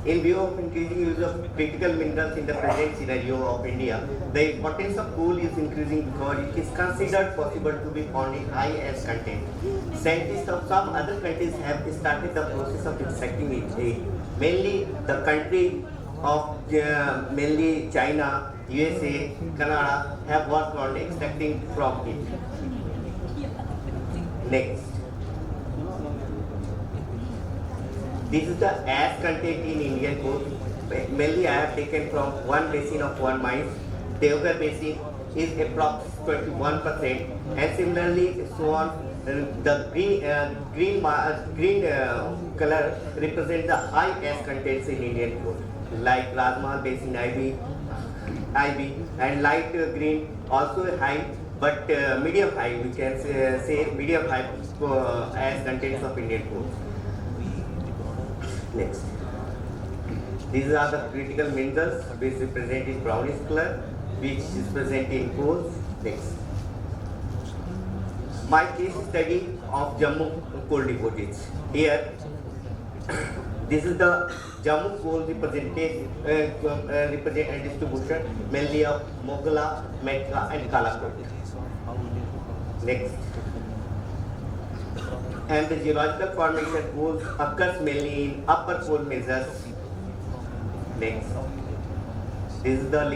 In view of increasing use of critical minerals in the present scenario of India, the importance of coal is increasing because it is considered possible to be found in high ash content. Scientists of some other countries have started the process of extracting it. Mainly the country of mainly China, USA, Canada have worked on extracting from it. Next. This is the ash content in Indian coal. Mainly I have taken from one basin of one mine. Teja basin is approximately 21%, and similarly so on. The green color represents the high ash contents in Indian coal, like Rajmahal basin IB, and light green also high, but medium high. We can say medium high ash contents of Indian coal. Next. These are the critical minerals which is present in brownish color, which is present in coal. Next. My case study of Jammu coal deposits. Here, this is the Jammu coal distribution mainly of Mogala, Metka and Kalakot. Next. And the geological formation coal occurs mainly in upper coal measures. Next. This is the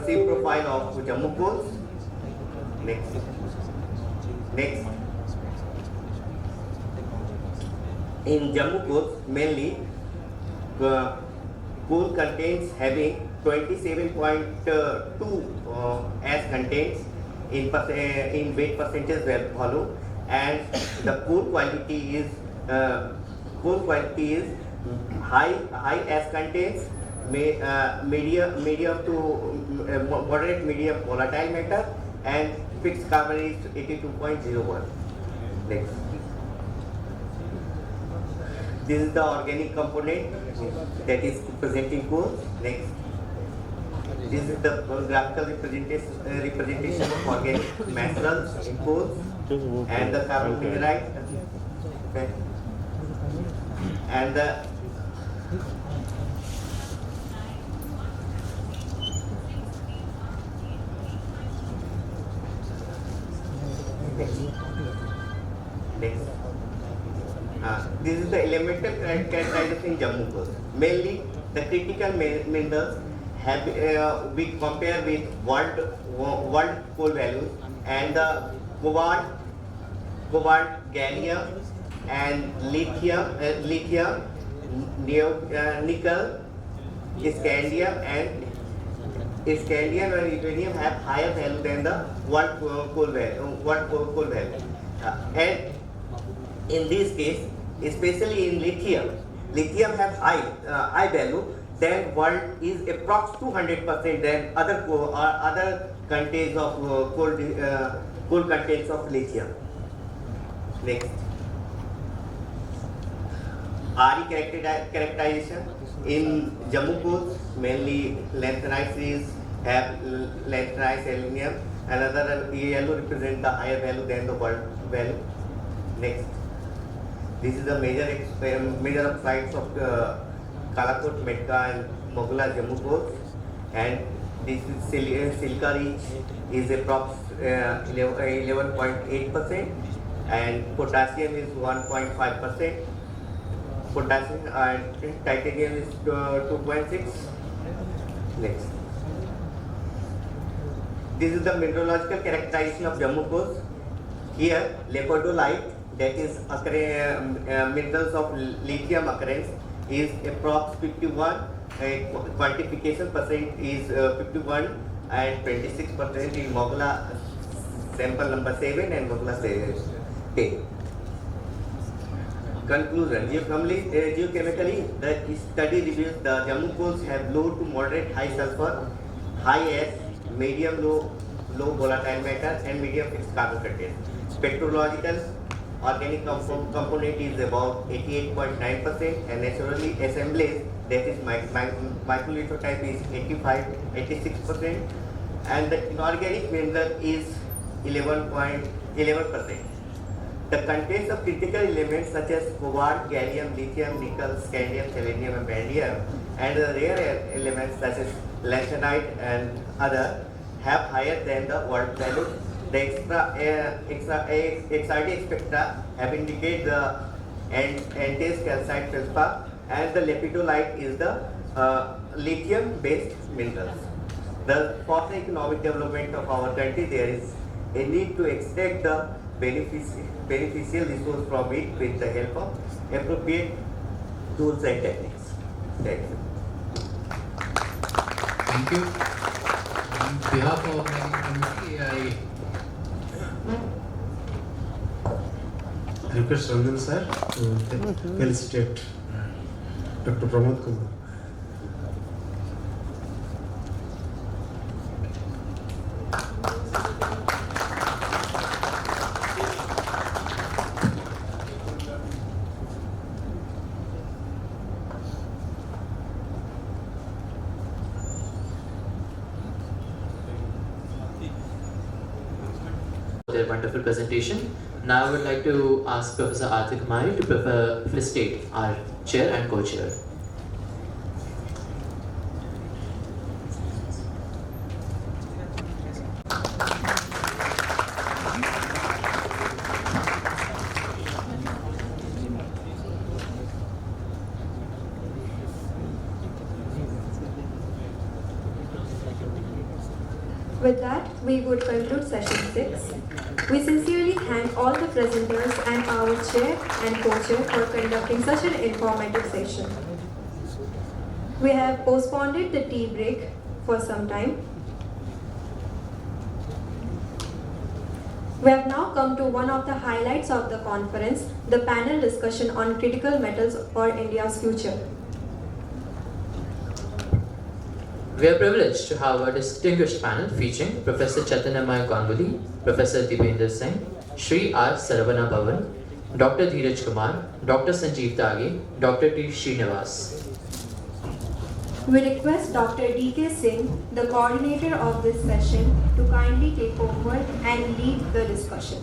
sea profile of Jammu coal. Next. Next. In Jammu coal, mainly coal contains having 27.2 as contains in weight percentage value, and the coal quality is high as contains medium to moderate medium volatile matter, and fixed carbon is 82.01. Next. This is the organic component that is present in coal. Next. This is the graphical representation of organic minerals in coal and the carbon minerite. Okay. And the next. This is the elemental characterization in Jammu coal. Mainly, the critical minerals have we compare with world coal values, and the cobalt, gallium, and lithium, nickel, scandium, and uranium have higher value than the world coal value. And in this case, especially in lithium have high value. Then world is approx 200% than other contents of coal contents of lithium. Next. RE characterization in Jammu coal, mainly lanthanide series have lanthanide aluminum, and other yellow represent the higher value than the world value. Next. This is the major oxides of Kalakot, Metka, and Mogala Jammu coal, and this is silica rich is approx 11.8%, and potassium is 1.5%. Potassium and titanium is 2.6. Next. This is the mineralogical characterization of Jammu Coast. Here, lepidolite, that is minerals of lithium occurrence, is approx 51. Quantification percent is 51 and 26% in Mogla sample number 7 and Mogla 10. Conclusion. Geochemically, the study reveals the Jammu coast have low to moderate high sulfur, high ash, medium low volatile matter, and medium fixed carbon content. Spectrological organic component is about 88.9%, and naturally assemblage, that is microlithotype, is 86%, and the inorganic mineral is 11%. The contents of critical elements such as cobalt, gallium, lithium, nickel, scandium, selenium, and vanadium, and the rare elements such as lanthanide and other have higher than the world value. The excited spectra have indicated the antis calcite feldspar, and the lepidolite is the lithium-based minerals. For the economic development of our country, there is a need to extract the beneficial resource from it with the help of appropriate tools and techniques. Thank you. Thank you. On behalf of the committee, I request Ranjan sir to felicitate Dr. Pramod Kumar. Their wonderful presentation. Now I would like to ask Professor Aarti Kumari to felicitate our chair and co-chair. With that, we would conclude session 6. We sincerely thank all the presenters and our chair and co-chair for conducting such an informative session. We have postponed the tea break for some time. We have now come to one of the highlights of the conference, the panel discussion on critical metals for India's future. We are privileged to have a distinguished panel featuring Professor Chaitanyamaya Ganguly, Professor Dibender Singh, Shri R. Saravana Bhavan, Dr. Dheeraj Kumar, Dr. Sanjeev Dagi, Dr. T. Srinivas. We request Dr. D.K. Singh, the coordinator of this session, to kindly take over and lead the discussion.